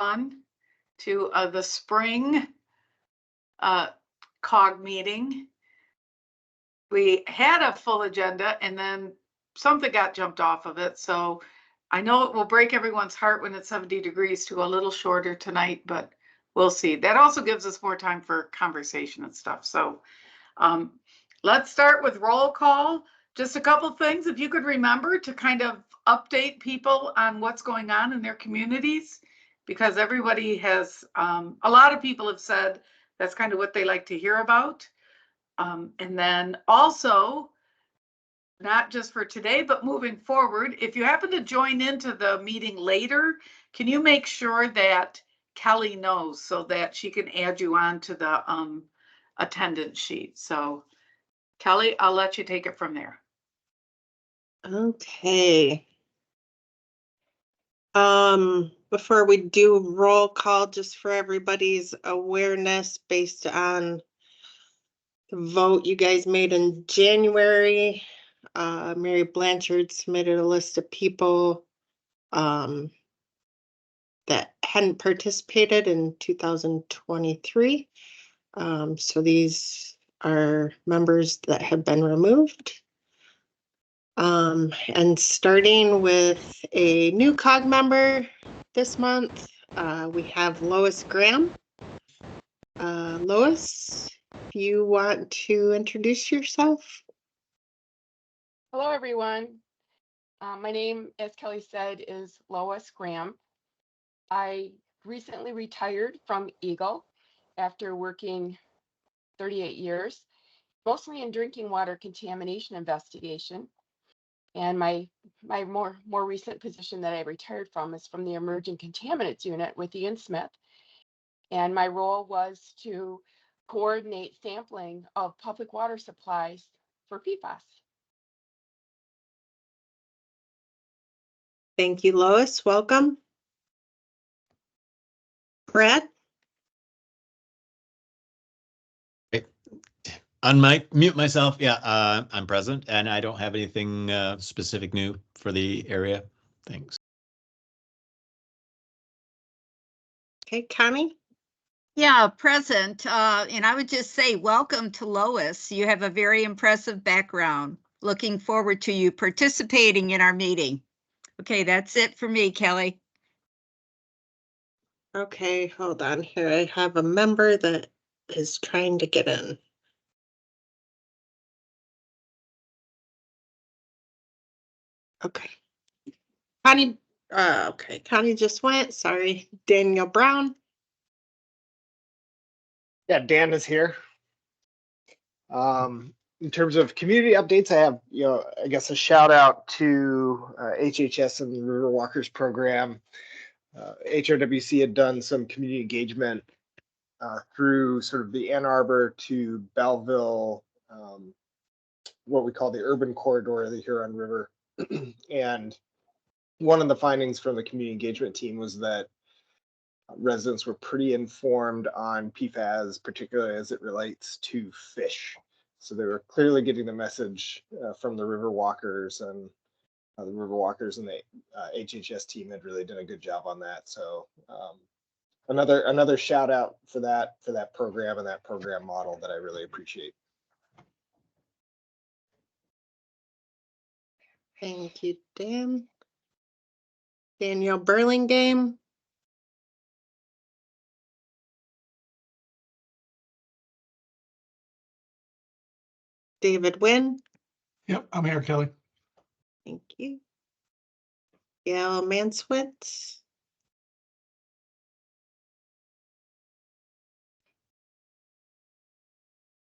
on to the spring COG meeting. We had a full agenda and then something got jumped off of it. So I know it will break everyone's heart when it's 70 degrees to go a little shorter tonight, but we'll see. That also gives us more time for conversation and stuff. So let's start with roll call. Just a couple things, if you could remember to kind of update people on what's going on in their communities, because everybody has, a lot of people have said that's kind of what they like to hear about. And then also, not just for today, but moving forward, if you happen to join into the meeting later, can you make sure that Kelly knows so that she can add you on to the attendance sheet? So Kelly, I'll let you take it from there. Okay. Before we do roll call, just for everybody's awareness based on the vote you guys made in January, Mary Blanchard submitted a list of people that hadn't participated in 2023. So these are members that have been removed. And starting with a new COG member this month, we have Lois Graham. Lois, if you want to introduce yourself. Hello, everyone. My name, as Kelly said, is Lois Graham. I recently retired from Eagle after working 38 years, mostly in drinking water contamination investigation. And my more recent position that I retired from is from the Emerging Contaminants Unit with Ian Smith. And my role was to coordinate sampling of public water supplies for PFAS. Thank you, Lois. Welcome. Brad? Mute myself. Yeah, I'm present and I don't have anything specific new for the area. Thanks. Okay, Connie? Yeah, present. And I would just say welcome to Lois. You have a very impressive background. Looking forward to you participating in our meeting. Okay, that's it for me, Kelly. Okay, hold on here. I have a member that is trying to get in. Okay. Connie, okay, Connie just went. Sorry. Daniel Brown. Yeah, Dan is here. In terms of community updates, I have, I guess a shout out to HHS and the River Walkers program. HRWC had done some community engagement through sort of the Ann Arbor to Belleville, what we call the urban corridor of the Huron River. And one of the findings from the community engagement team was that residents were pretty informed on PFAS, particularly as it relates to fish. So they were clearly getting the message from the River Walkers, and the River Walkers and the HHS team had really done a good job on that. So another shout out for that program and that program model that I really appreciate. Thank you, Dan. Danielle Burlingame. David Wynn. Yep, I'm here, Kelly. Thank you. Gail Manswitz.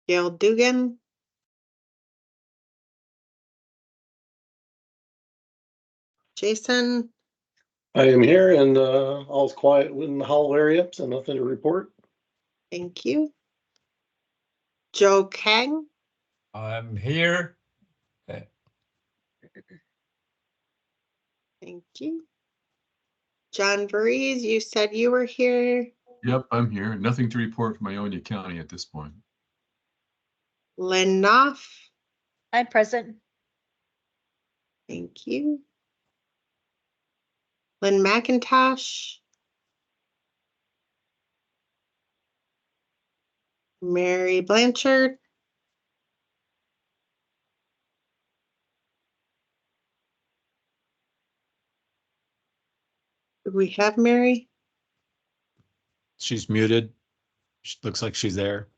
Gail Dugan. Jason. I am here and all's quiet in the Howell area, so nothing to report. Thank you. Joe Kang. I'm here. Thank you. John Voorhees, you said you were here. Yep, I'm here. Nothing to report from Ionia County at this point. Lynn Knopf. I'm present. Thank you. Lynn McIntosh. Mary Blanchard. Do we have Mary? She's muted. She looks like she's there.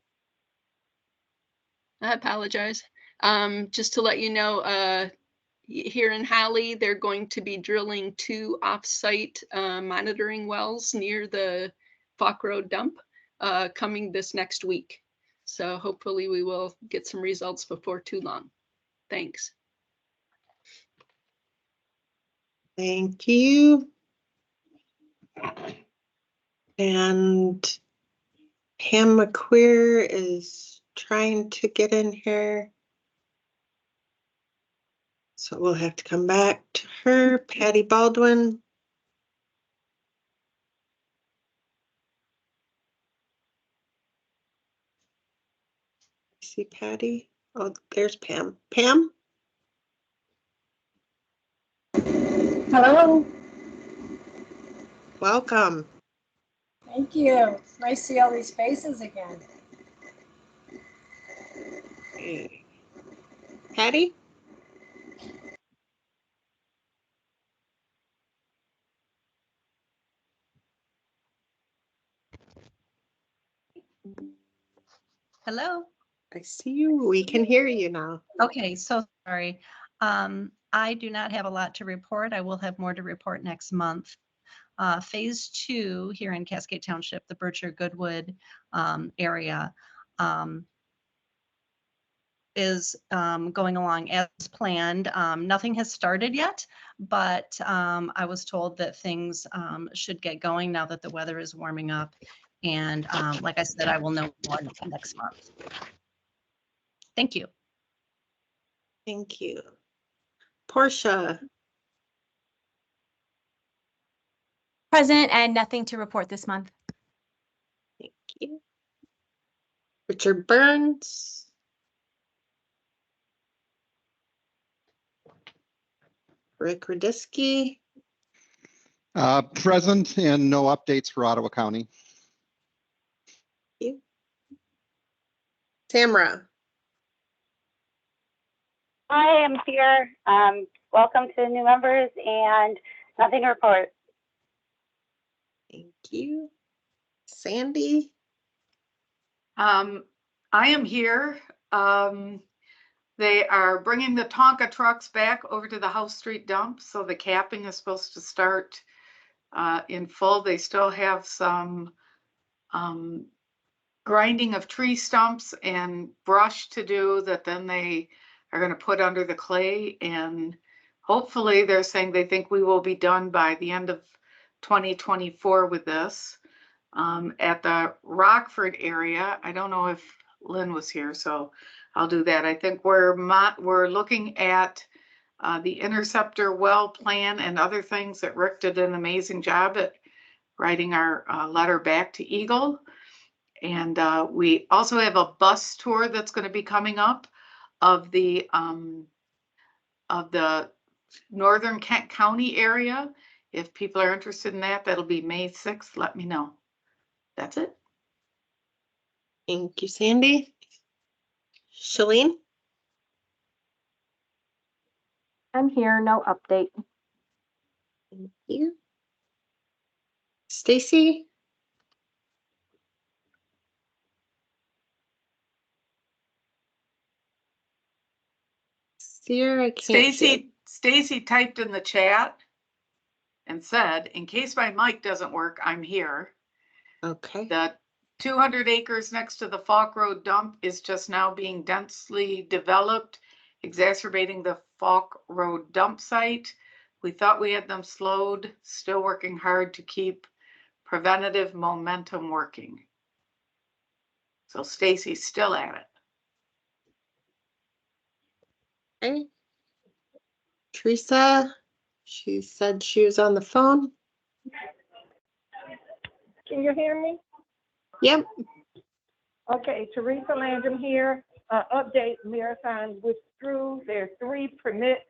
I apologize. Just to let you know, here in Holly, they're going to be drilling 2 off-site monitoring wells near the Falk Road dump coming this next week. So hopefully we will get some results before too long. Thanks. Thank you. And Pam McQueer is trying to get in here. So we'll have to come back to her. Patty Baldwin. See Patty. Oh, there's Pam. Pam? Hello, Welcome. thank you. It's nice to see all these faces again. Hey. Patty? Hello. I see you. We can hear you now. Okay, so sorry. I do not have a lot to report. I will have more to report next month. Phase 2 here in Cascade Township, the Berkshire Goodwood area, is going along as planned. Nothing has started yet, but I was told that things should get going now that the weather is warming up. And like I said, I will know more next month. Thank you. Thank you. Portia. Present and nothing to report this month. Thank you. Richard Burns. Rick Radisky. Present and no updates for Ottawa County. Thank you. Tamara. Hi, I'm here. Welcome to the new members and nothing to report. Thank you. Sandy. I am here. They are bringing the Tonka trucks back over to the House Street dump. So the capping is supposed to start in full. They still have some grinding of tree stumps and brush to do that then they are going to put under the clay. And hopefully they're saying they think we will be done by the end of 2024 with this. At the Rockford area, I don't know if Lynn was here, so I'll do that. I think we're looking at the interceptor well plan and other things that Rick did an amazing job at writing our letter back to Eagle. And we also have a bus tour that's going to be coming up of the Northern Kent County area. If people are interested in that, that'll be May 6th. Let me know. That's it. Thank you, Sandy. Shalene. I'm here, no update. Thank you. Stacy. Sierra, I can't see. Stacy typed in the chat and said, in case my mic doesn't work, I'm here. Okay. The 200 acres next to the Falk Road dump is just now being densely developed, exacerbating the Falk Road dump site. We thought we had them slowed, still working hard to keep preventative momentum working. So Stacy's still at it. Okay. Teresa, she said she was on the phone. Can you hear me? Yep. Okay, Teresa Landrum here. Update, Marathon withdrew their 3 permits.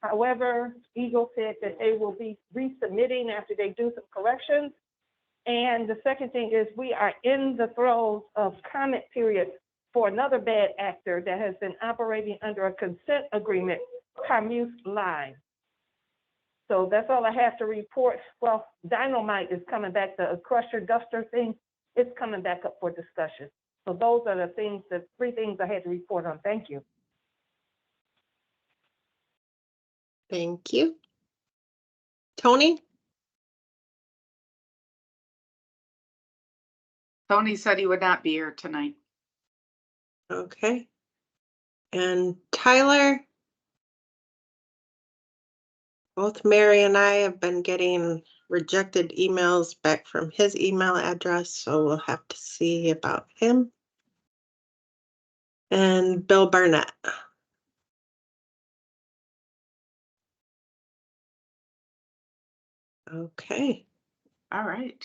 However, Eagle said that they will be resubmitting after they do some corrections. And the second thing is we are in the throes of comment period for another bad actor that has been operating under a consent agreement, Carmuse Line. So that's all I have to report. Well, Dynamite is coming back, the crusher duster thing, it's coming back up for discussion. So those are the things, the three things I had to report on. Thank you. Thank you. Tony? Tony said he would not be here tonight. Okay. And Tyler? Both Mary and I have been getting rejected emails back from his email address, so we'll have to see about him. And Bill Barnett. Okay. All right.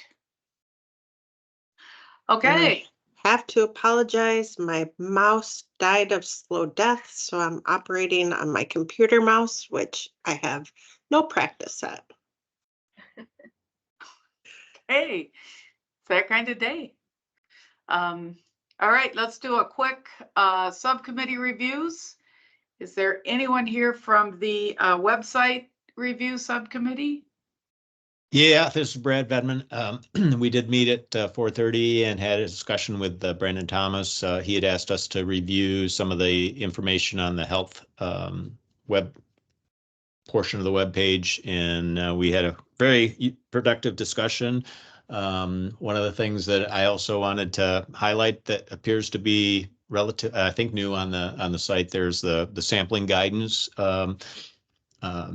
Okay. Have to apologize. My mouse died of slow death, so I'm operating on my computer mouse, which I have no practice at. Hey, it's that kind of day. All right, let's do a quick subcommittee reviews. Is there anyone here from the website review subcommittee? Yeah, this is Brad Vedman. We did meet at 4:30 and had a discussion with Brandon Thomas. He had asked us to review some of the information on the health web portion of the web page, and we had a very productive discussion. One of the things that I also wanted to highlight that appears to be relative, I think, new on the site. There's the sampling guidance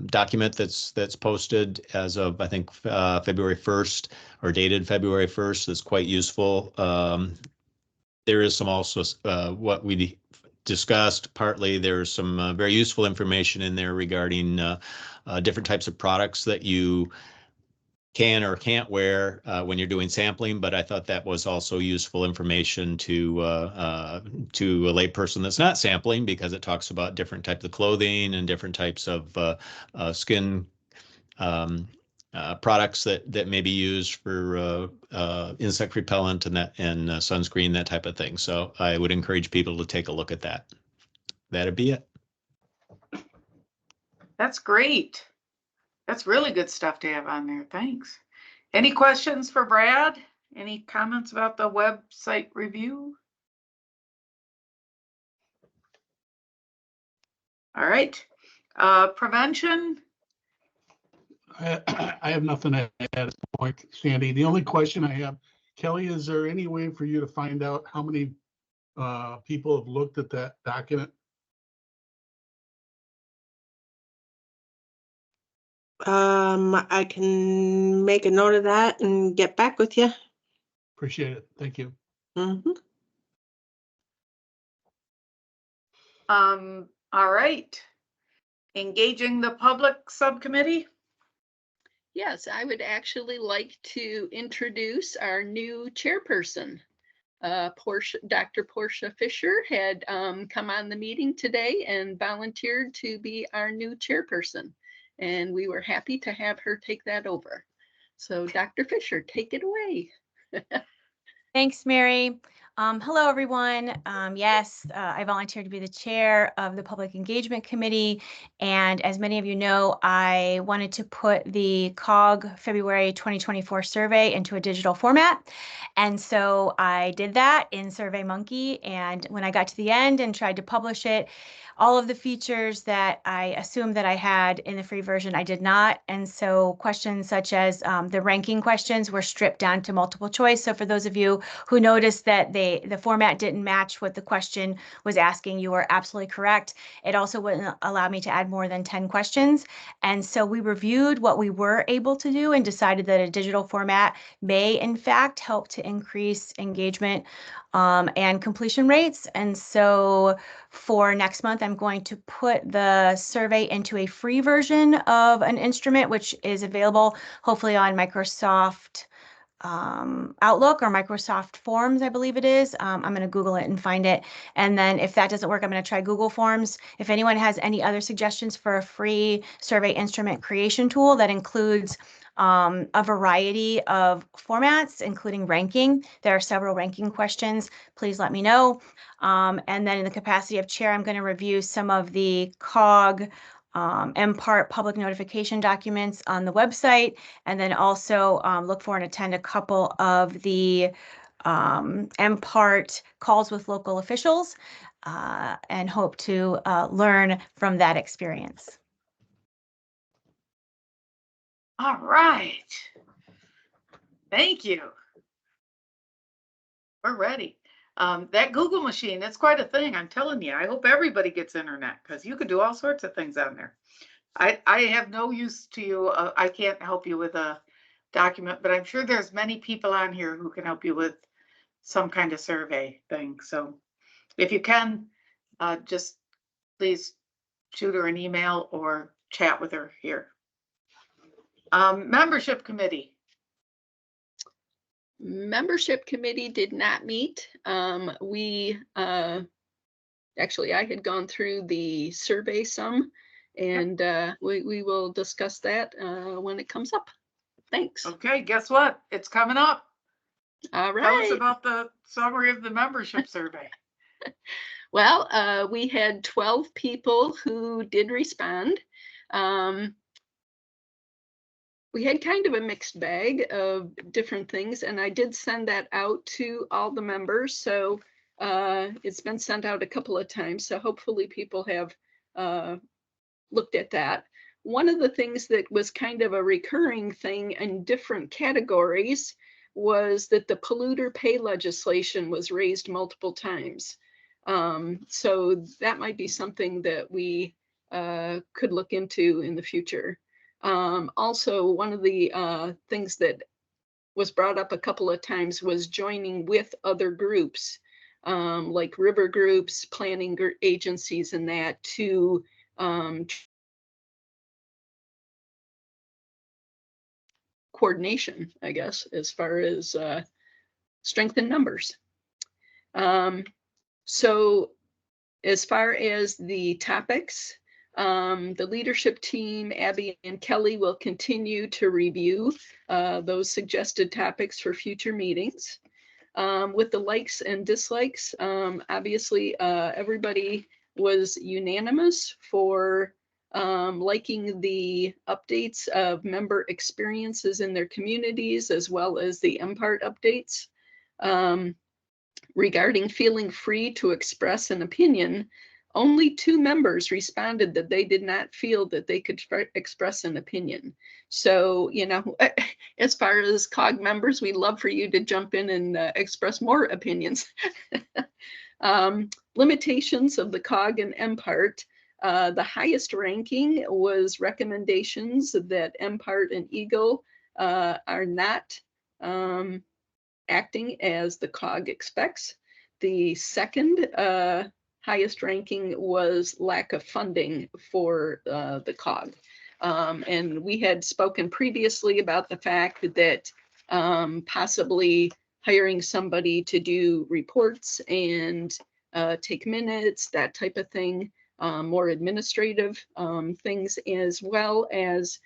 document that's posted as of, I think, February 1st, or dated February 1st. That's quite useful. There is some also what we discussed. Partly there's some very useful information in there regarding different types of products that you can or can't wear when you're doing sampling, but I thought that was also useful information to a layperson that's not sampling, because it talks about different types of clothing and different types of skin products that may be used for insect repellent and sunscreen, that type of thing. So I would encourage people to take a look at that. That'd be it. That's great. That's really good stuff to have on there. Thanks. Any questions for Brad? Any comments about the website review? All right. Prevention. I have nothing to add at this point, Sandy. The only question I have, Kelly, is there any way for you to find out how many people have looked at that document? I can make a note of that and get back with you. Appreciate it. Thank you. Mm-hmm. All right. Engaging the public subcommittee. Yes, I would actually like to introduce our new chairperson. Dr. Portia Fisher had come on the meeting today and volunteered to be our new chairperson. And we were happy to have her take that over. So Dr. Fisher, take it away. Thanks, Mary. Hello, everyone. Yes, I volunteered to be the chair of the Public Engagement Committee. And as many of you know, I wanted to put the COG February 2024 survey into a digital format. And so I did that in SurveyMonkey. And when I got to the end and tried to publish it, all of the features that I assumed that I had in the free version, I did not. And so questions such as the ranking questions were stripped down to multiple choice. So for those of you who noticed that the format didn't match what the question was asking, you were absolutely correct. It also wouldn't allow me to add more than 10 questions. And so we reviewed what we were able to do and decided that a digital format may in fact help to increase engagement and completion rates. And so for next month, I'm going to put the survey into a free version of an instrument, which is available hopefully on Microsoft Outlook or Microsoft Forms, I believe it is. I'm going to Google it and find it. And then if that doesn't work, I'm going to try Google Forms. If anyone has any other suggestions for a free survey instrument creation tool that includes a variety of formats, including ranking. There are several ranking questions. Please let me know. And then in the capacity of chair, I'm going to review some of the COG MPART public notification documents on the website, and then also look for and attend a couple of the MPART calls with local officials, and hope to learn from that experience. All right. Thank you. We're ready. That Google machine, it's quite a thing. I'm telling you, I hope everybody gets internet because you can do all sorts of things on there. I have no use to you. I can't help you with a document, but I'm sure there's many people on here who can help you with some kind of survey thing. So if you can, just please shoot her an email or chat with her here. Membership committee. Membership committee did not meet. Actually, I had gone through the survey some, and we will discuss that when it comes up. Thanks. Okay, guess what? It's coming up. All right. Tell us about the summary of the membership survey. Well, we had 12 people who did respond. We had kind of a mixed bag of different things, and I did send that out to all the members. So it's been sent out a couple of times. So hopefully people have looked at that. One of the things that was kind of a recurring thing in different categories was that the polluter pay legislation was raised multiple times. So that might be something that we could look into in the future. Also, one of the things that was brought up a couple of times was joining with other groups, like river groups, planning agencies, and that to coordination, I guess, as far as strength in numbers. So as far as the topics, the leadership team, Abby and Kelly, will continue to review those suggested topics for future meetings. With the likes and dislikes, obviously everybody was unanimous for liking the updates of member experiences in their communities, as well as the MPART updates. Regarding feeling free to express an opinion, only 2 members responded that they did not feel that they could express an opinion. So, you know, as far as COG members, we'd love for you to jump in and express more opinions. Limitations of the COG and MPART. The highest ranking was recommendations that MPART and EGLE are not acting as the COG expects. The second highest ranking was lack of funding for the COG. And we had spoken previously about the fact that possibly hiring somebody to do reports and take minutes, that type of thing, more administrative things, as well as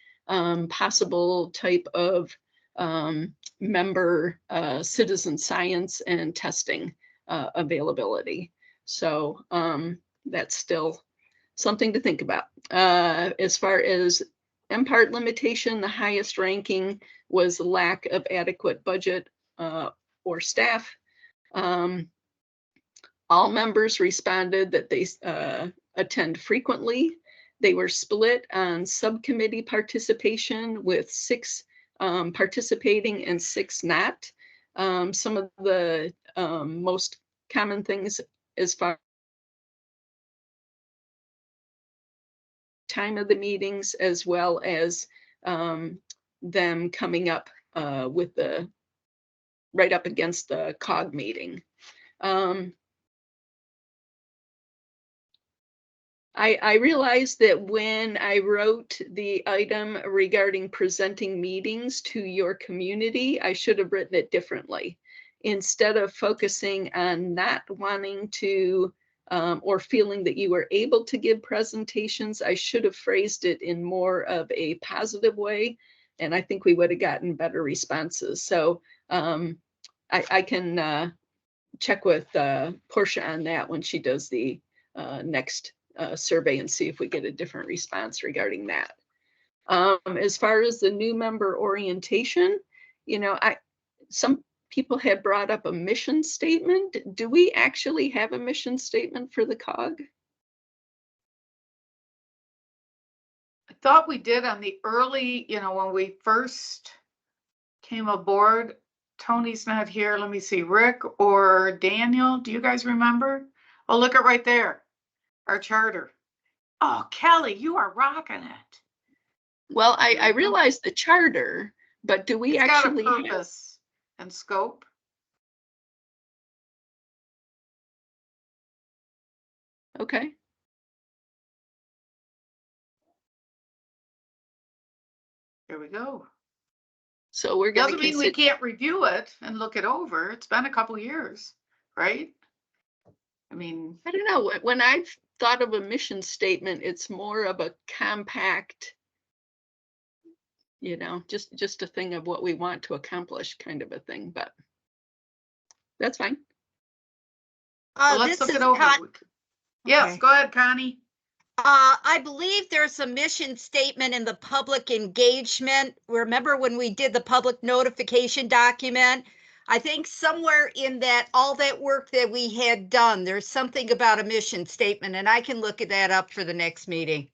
possible type of member citizen science and testing availability. So that's still something to think about. As far as MPART limitation, the highest ranking was lack of adequate budget or staff. All members responded that they attend frequently. They were split on subcommittee participation, with 6 participating and 6 not. Some of the most common things as far as time of the meetings, as well as them coming up with the right up against the COG meeting. I realized that when I wrote the item regarding presenting meetings to your community, I should have written it differently. Instead of focusing on not wanting to or feeling that you were able to give presentations, I should have phrased it in more of a positive way. and I think we would have gotten better responses. So I can check with Portia on that when she does the next survey and see if we get a different response regarding that. As far as the new member orientation, you know, some people had brought up a mission statement. Do we actually have a mission statement for the COG? I thought we did on the early, you know, when we first came aboard. Tony's not here. Let me see, Rick or Daniel, do you guys remember? Oh, look at right there, our charter. Oh, Kelly, you are rocking it. Well, I realize the charter, but do we It's actually got a have? purpose and scope. Okay. Here we go. So we're going to Doesn't mean we can't review it and look it over. It's been a couple years, right? I mean, I don't know. When I've thought of a mission statement, it's more of a compact, you know, just a thing of what we want to accomplish kind of a thing, but that's fine. well, let's look it over. Yes, go ahead, Connie. I believe there's a mission statement in the public engagement. Remember when we did the public notification document? I think somewhere in that, all that work that we had done, there's something about a mission statement, and I can look at that up for the next meeting.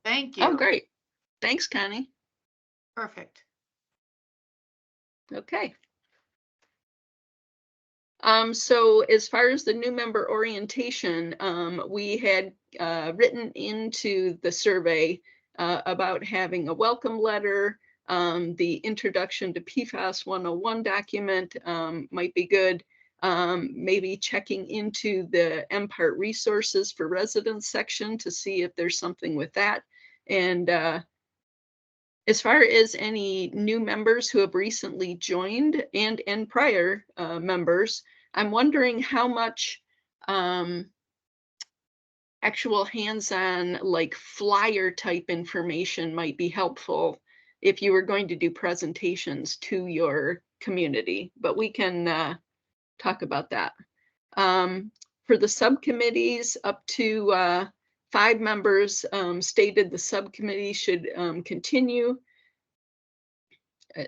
Thank you. Oh, great. Thanks, Connie. Perfect. Okay. So as far as the new member orientation, we had written into the survey about having a welcome letter. The introduction to PFAS 101 document might be good. Maybe checking into the MPART resources for residents section to see if there's something with that. And as far as any new members who have recently joined and prior members, I'm wondering how much actual hands-on, like flyer type information might be helpful if you were going to do presentations to your community, but we can talk about that. For the subcommittees, up to 5 members stated the subcommittee should continue.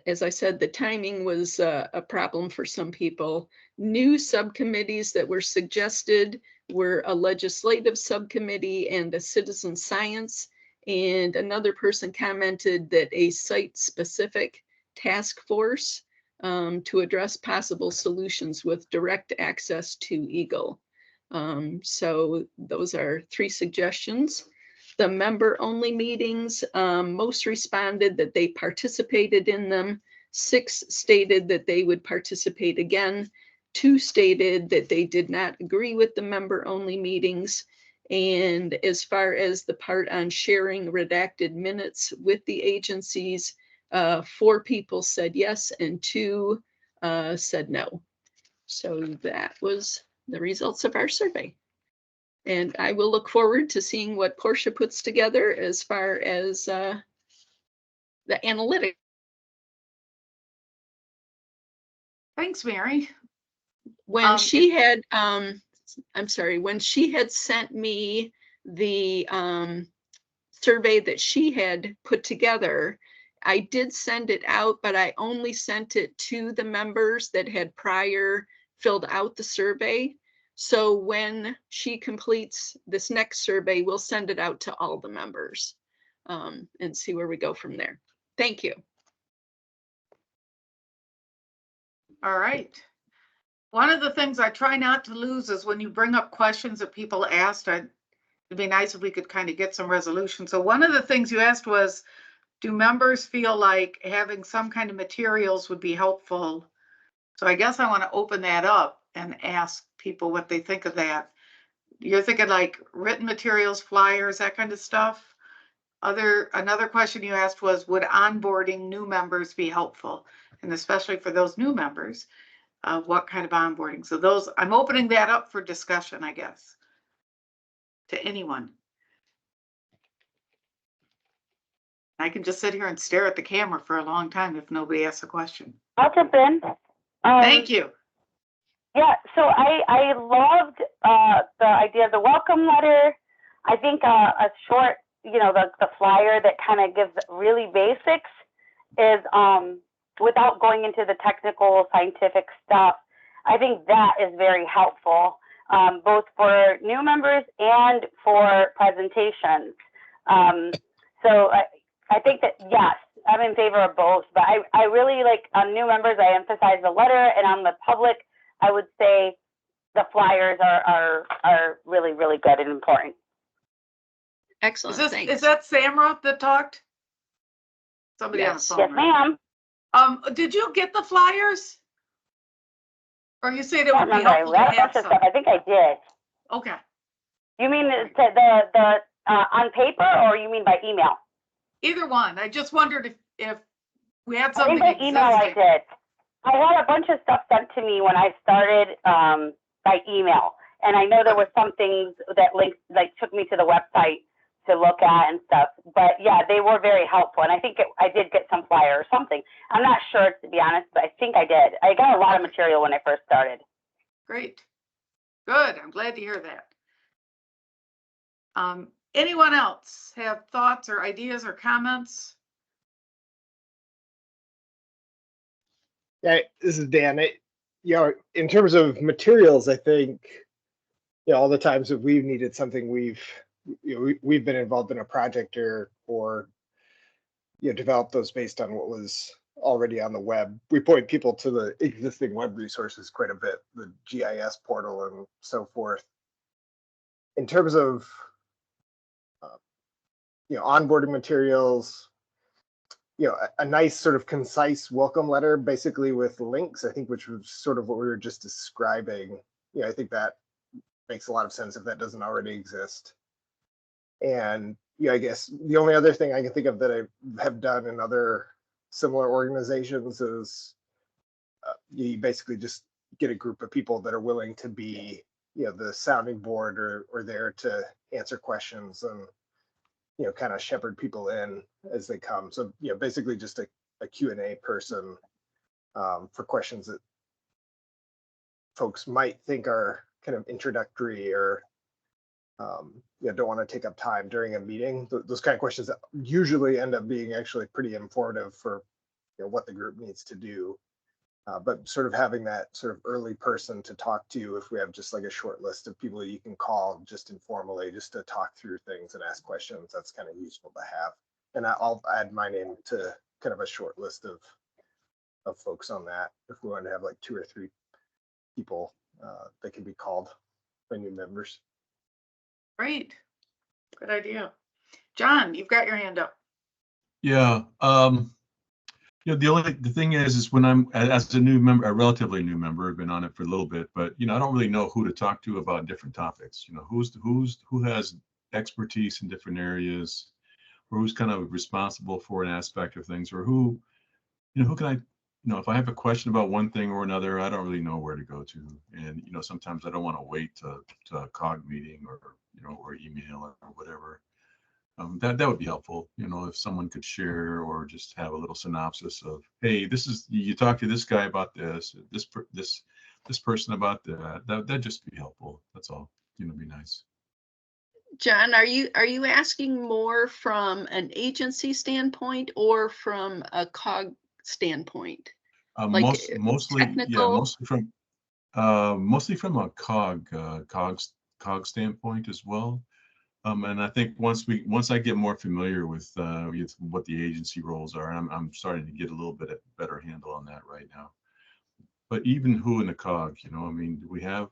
As I said, the timing was a problem for some people. New subcommittees that were suggested were a legislative subcommittee and a citizen science. And another person commented that a site-specific task force to address possible solutions with direct access to Eagle. So those are 3 suggestions. The member-only meetings, most responded that they participated in them. 6 stated that they would participate again. 2 stated that they did not agree with the member-only meetings. And as far as the part on sharing redacted minutes with the agencies, 4 people said yes and 2 said no. So that was the results of our survey. And I will look forward to seeing what Portia puts together as far as the analytics. Thanks, Mary. When she had, I'm sorry, when she had sent me the survey that she had put together, I did send it out, but I only sent it to the members that had prior filled out the survey. So when she completes this next survey, we'll send it out to all the members and see where we go from there. Thank you. All right. One of the things I try not to lose is when you bring up questions that people asked, it'd be nice if we could kind of get some resolution. So one of the things you asked was, do members feel like having some kind of materials would be helpful? So I guess I want to open that up and ask people what they think of that. You're thinking like written materials, flyers, that kind of stuff. Another question you asked was, would onboarding new members be helpful? And especially for those new members, what kind of onboarding? So those, I'm opening that up for discussion, I guess, to anyone. I can just sit here and stare at the camera for a long time if nobody asks a question. I'll jump in. Thank you. Yeah, so I loved the idea of the welcome letter. I think a short, the flyer that kind of gives really basics is without going into the technical scientific stuff. I think that is very helpful, both for new members and for presentations. So I think that, yes, I'm in favor of both, but I really like on new members, I emphasize the letter, and on the public, I would say the flyers are really, really good and important. Excellent. Is that Samra that talked? Somebody Yes. on the phone. Yes, ma'am. Did you get the flyers? Or you said it I would be remember. I helpful to read a have bunch of some? stuff. I think I did. Okay. You mean the on paper, or you mean by email? Either one. I just wondered if we had I something think by email I existing. did. I had a bunch of stuff sent to me when I started by email, and I know there were some things that took me to the website to look at and stuff. But yeah, they were very helpful, and I think I did get some flyer or something. I'm not sure, to be honest, but I think I did. I got a lot of material when I first started. Great. Good. I'm glad to hear that. Anyone else have thoughts or ideas or comments? Yeah, this is Dan. In terms of materials, I think, all the times that we've needed something, we've been involved in a project or developed those based on what was already on the web. We point people to the existing web resources quite a bit, the GIS portal and so forth. In terms of onboarding materials, a nice sort of concise welcome letter, basically with links, I think, which was sort of what we were just describing. I think that makes a lot of sense if that doesn't already exist. And I guess the only other thing I can think of that I have done in other similar organizations is you basically just get a group of people that are willing to be, the sounding board or there to answer questions and kind of shepherd people in as they come. So, basically just a Q&A person for questions that folks might think are kind of introductory or don't want to take up time during a meeting. Those kind of questions that usually end up being actually pretty informative for what the group needs to do. But sort of having that sort of early person to talk to, if we have just like a short list of people you can call just informally, just to talk through things and ask questions, that's kind of useful to have. And I'll add my name to kind of a short list of folks on that if we want to have like 2 or 3 people that can be called by new members. Great. Good idea. John, you've got your hand up. Yeah. The thing is when I'm as a new member, a relatively new member, I've been on it for a little bit, but I don't really know who to talk to about different topics. Who has expertise in different areas, or who's kind of responsible for an aspect of things, or who can I, if I have a question about one thing or another, I don't really know where to go to. And sometimes I don't want to wait to a COG meeting or email or whatever. That would be helpful, if someone could share or just have a little synopsis of, hey, this is, you talk to this guy about this person about that. That'd just be helpful. That's all. Be nice. John, are you asking more from an agency standpoint or from a COG standpoint? Mostly technical? mostly from a COG standpoint as well. And I think once I get more familiar with what the agency roles are, I'm starting to get a little bit better handle on that right now. But even who in the COG, do we have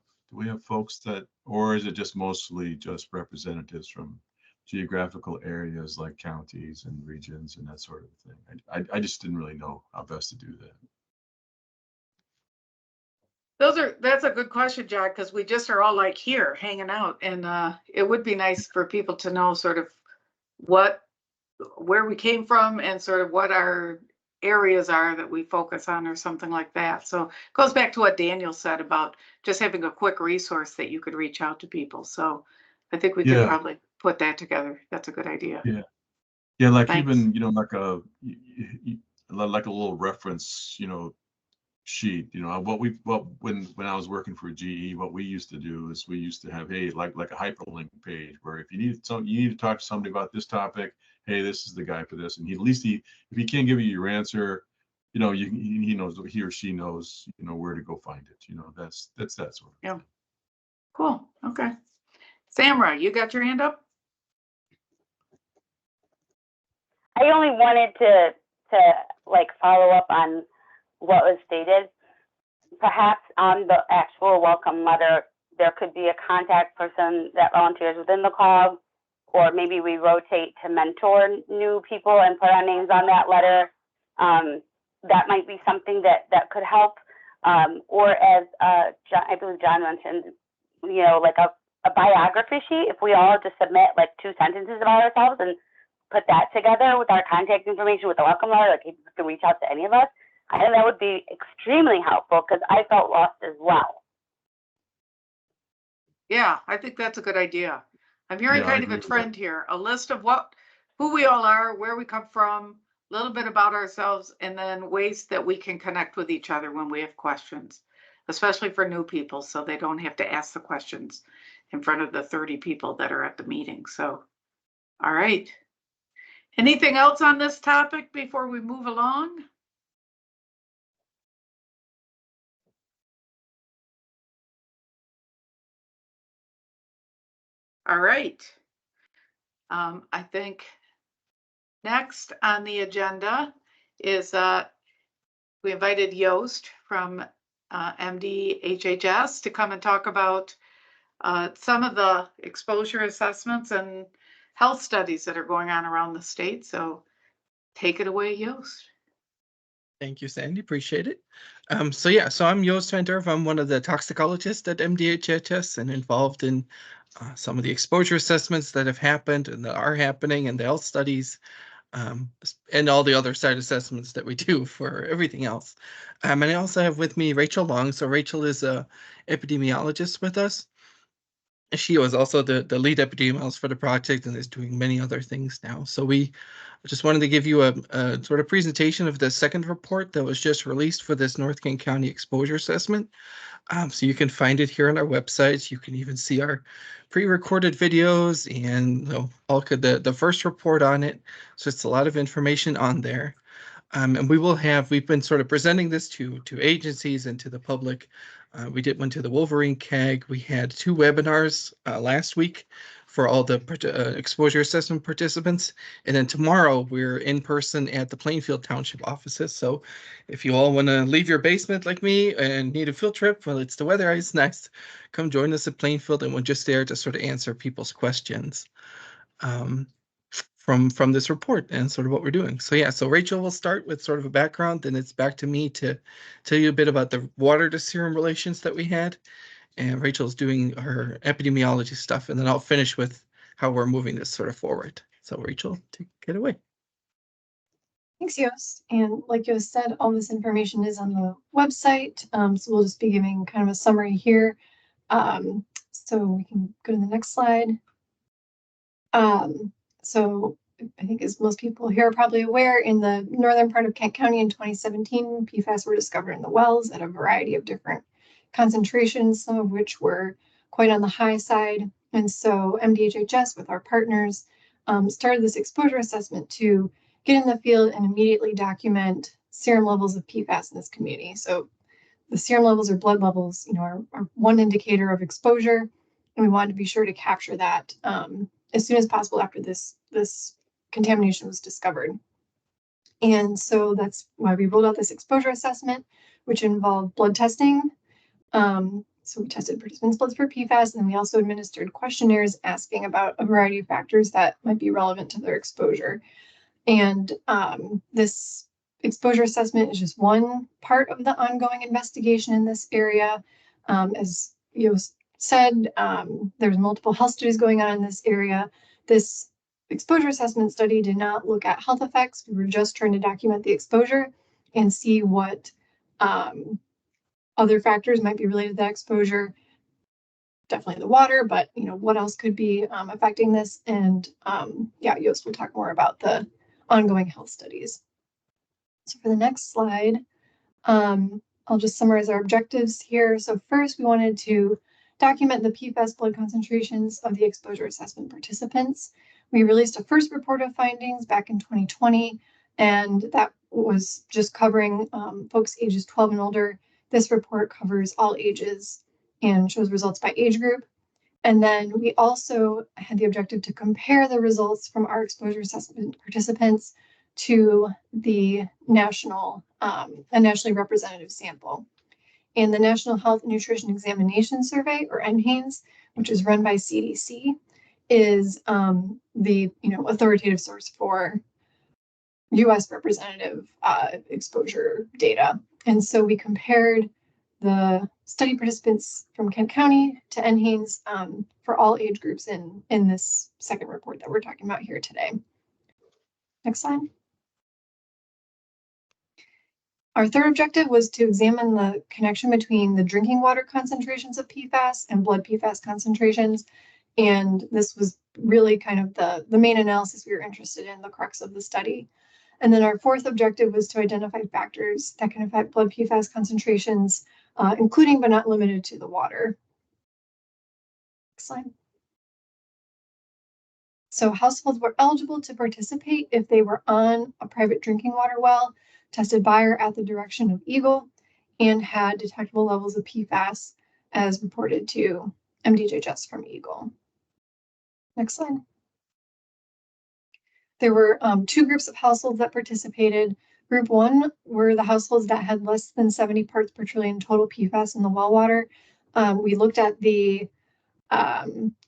folks that, or is it just mostly just representatives from geographical areas like counties and regions and that sort of thing? I just didn't really know how best to do that. That's a good question, Jack, because we just are all like here hanging out, and it would be nice for people to know sort of where we came from and sort of what our areas are that we focus on or something like that. So it goes back to what Daniel said about just having a quick resource that you could reach out to people. So I think we could probably put that together. That's a good idea. Yeah. Yeah, like Thanks. even, like like a little reference, sheet, when I was working for GE, what we used to do is we used to have, hey, like a hyperlink page where if you need to talk to somebody about this topic, hey, this is the guy for this. And if he can't give you your answer, he knows, he or she knows, where to go find it. That's that sort of. Yeah. Cool. Okay. Samra, you got your hand up? I only wanted to like follow up on what was stated. Perhaps on the actual welcome letter, there could be a contact person that volunteers within the club, or maybe we rotate to mentor new people and put our names on that letter. That might be something that could help. Or as John, I believe John mentioned, like a biography sheet. If we all just submit like 2 sentences about ourselves and put that together with our contact information with the welcome letter, like people can reach out to any of us, I think that would be extremely helpful because I felt lost as well. Yeah, I think that's a good idea. I'm hearing Yeah, I kind of agree a with trend here, a list of who we all are, where we come from, a little bit about ourselves, and then ways that we can connect with each other when we have questions, especially for new people, so they don't have to ask the questions in front of the 30 people that are at the meeting. So, all right. Anything else on this topic before we move along? All right. I think next on the agenda is we invited Yost from MDHHS to come and talk about some of the exposure assessments and health studies that are going on around the state. So take it away, Yost. Thank you, Sandy. Appreciate it. So I'm Joost van Derf. I'm one of the toxicologists at MDHHS and involved in some of the exposure assessments that have happened and that are happening and the health studies and all the other site assessments that we do for everything else. And I also have with me Rachel Long. So Rachel is a epidemiologist with us. She was also the lead epidemiologist for the project and is doing many other things now. So we just wanted to give you a sort of presentation of the second report that was just released for this North King County exposure assessment. So you can find it here on our website. You can even see our pre-recorded videos and the first report on it. So it's a lot of information on there. And we've been sort of presenting this to agencies and to the public. We did one to the Wolverine CAG. We had 2 webinars last week for all the exposure assessment participants. And then tomorrow we're in person at the Plainfield Township offices. So if you all want to leave your basement like me and need a field trip, well, the weather is nice, come join us at Plainfield and we're just there to sort of answer people's questions. From this report and sort of what we're doing. So Rachel will start with sort of a background, then it's back to me to tell you a bit about the water to serum relations that we had. And Rachel's doing her epidemiology stuff, and then I'll finish with how we're moving this sort of forward. So Rachel, take it away. Thanks, Yost. And like Yost said, all this information is on the website. So we'll just be giving kind of a summary here. So we can go to the next slide. So I think as most people here are probably aware, in the northern part of Kent County in 2017, PFAS were discovered in the wells at a variety of different concentrations, some of which were quite on the high side. And so MDHHS with our partners started this exposure assessment to get in the field and immediately document serum levels of PFAS in this community. So the serum levels or blood levels, are one indicator of exposure, and we wanted to be sure to capture that as soon as possible after this contamination was discovered. And so that's why we rolled out this exposure assessment, which involved blood testing. So we tested participants' bloods for PFAS, and then we also administered questionnaires asking about a variety of factors that might be relevant to their exposure. And this exposure assessment is just one part of the ongoing investigation in this area. As you said, there's multiple health studies going on in this area. This exposure assessment study did not look at health effects. We were just trying to document the exposure and see what other factors might be related to that exposure. definitely the water, but what else could be affecting this? And yeah, Yost will talk more about the ongoing health studies. So for the next slide, I'll just summarize our objectives here. So first, we wanted to document the PFAS blood concentrations of the exposure assessment participants. We released a first report of findings back in 2020, and that was just covering folks ages 12 and older. This report covers all ages and shows results by age group. And then we also had the objective to compare the results from our exposure assessment participants to the national, a nationally representative sample. And the National Health and Nutrition Examination Survey, or NHANES, which is run by CDC, is the authoritative source for U.S. representative exposure data. And so we compared the study participants from Kent County to NHANES for all age groups in this second report that we're talking about here today. Next slide. Our third objective was to examine the connection between the drinking water concentrations of PFAS and blood PFAS concentrations. And this was really kind of the main analysis we were interested in, the crux of the study. And then our fourth objective was to identify factors that can affect blood PFAS concentrations, including but not limited to the water. Next slide. So households were eligible to participate if they were on a private drinking water well, tested by or at the direction of Eagle, and had detectable levels of PFAS as reported to MDHHS from Eagle. Next slide. There were two groups of households that participated. Group one were the households that had less than 70 parts per trillion total PFAS in the well water. We looked at the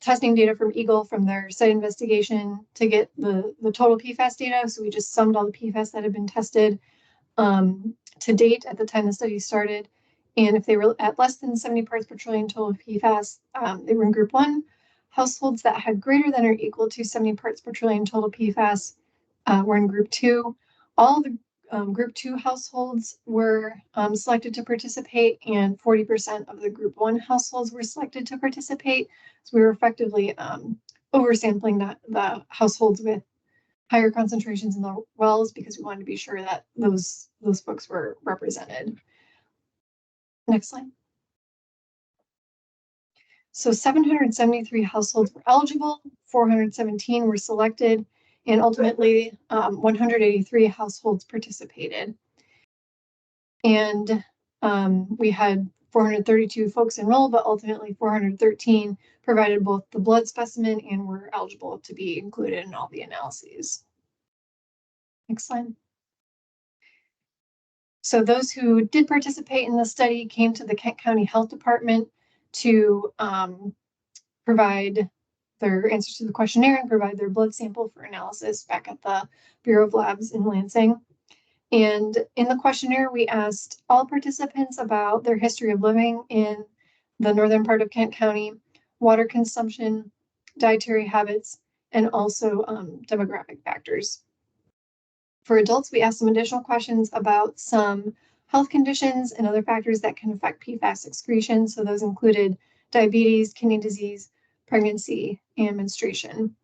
testing data from Eagle from their site investigation to get the total PFAS data. So we just summed all the PFAS that had been tested to date at the time the study started. And if they were at less than 70 parts per trillion total PFAS, they were in group one. Households that had greater than or equal to 70 parts per trillion total PFAS were in group two. All the group two households were selected to participate, and 40% of the group one households were selected to participate. So we were effectively oversampling the households with higher concentrations in the wells because we wanted to be sure that those folks were represented. Next slide. So 773 households were eligible, 417 were selected, and ultimately 183 households participated. And we had 432 folks enrolled, but ultimately 413 provided both the blood specimen and were eligible to be included in all the analyses. Next slide. So those who did participate in the study came to the Kent County Health Department to provide their answers to the questionnaire and provide their blood sample for analysis back at the Bureau of Labs in Lansing. And in the questionnaire, we asked all participants about their history of living in the northern part of Kent County, water consumption, dietary habits, and also demographic factors. For adults, we asked some additional questions about some health conditions and other factors that can affect PFAS excretion. So those included diabetes, kidney disease, pregnancy, and menstruation.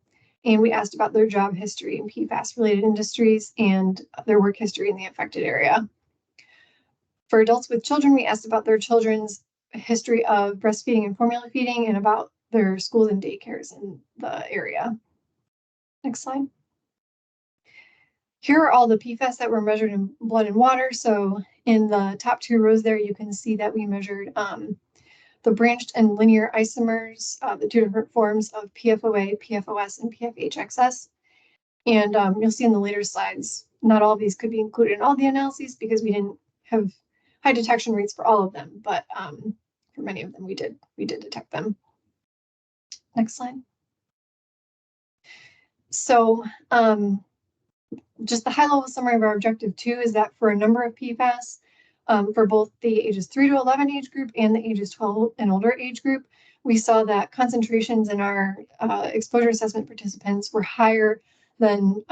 And we asked about their job history in PFAS-related industries and their work history in the affected area. For adults with children, we asked about their children's history of breastfeeding and formula feeding and about their schools and daycares in the area. Next slide. Here are all the PFAS that were measured in blood and water. So in the top two rows there, you can see that we measured the branched and linear isomers, the two different forms of PFOA, PFOS, and PFHXS. And you'll see in the later slides, not all of these could be included in all the analyses because we didn't have high detection rates for all of them, but for many of them we did detect them. Next slide. So just the high-level summary of our objective 2 is that for a number of PFAS, for both the ages 3 to 11 age group and the ages 12 and older age group, we saw that concentrations in our exposure assessment participants were higher than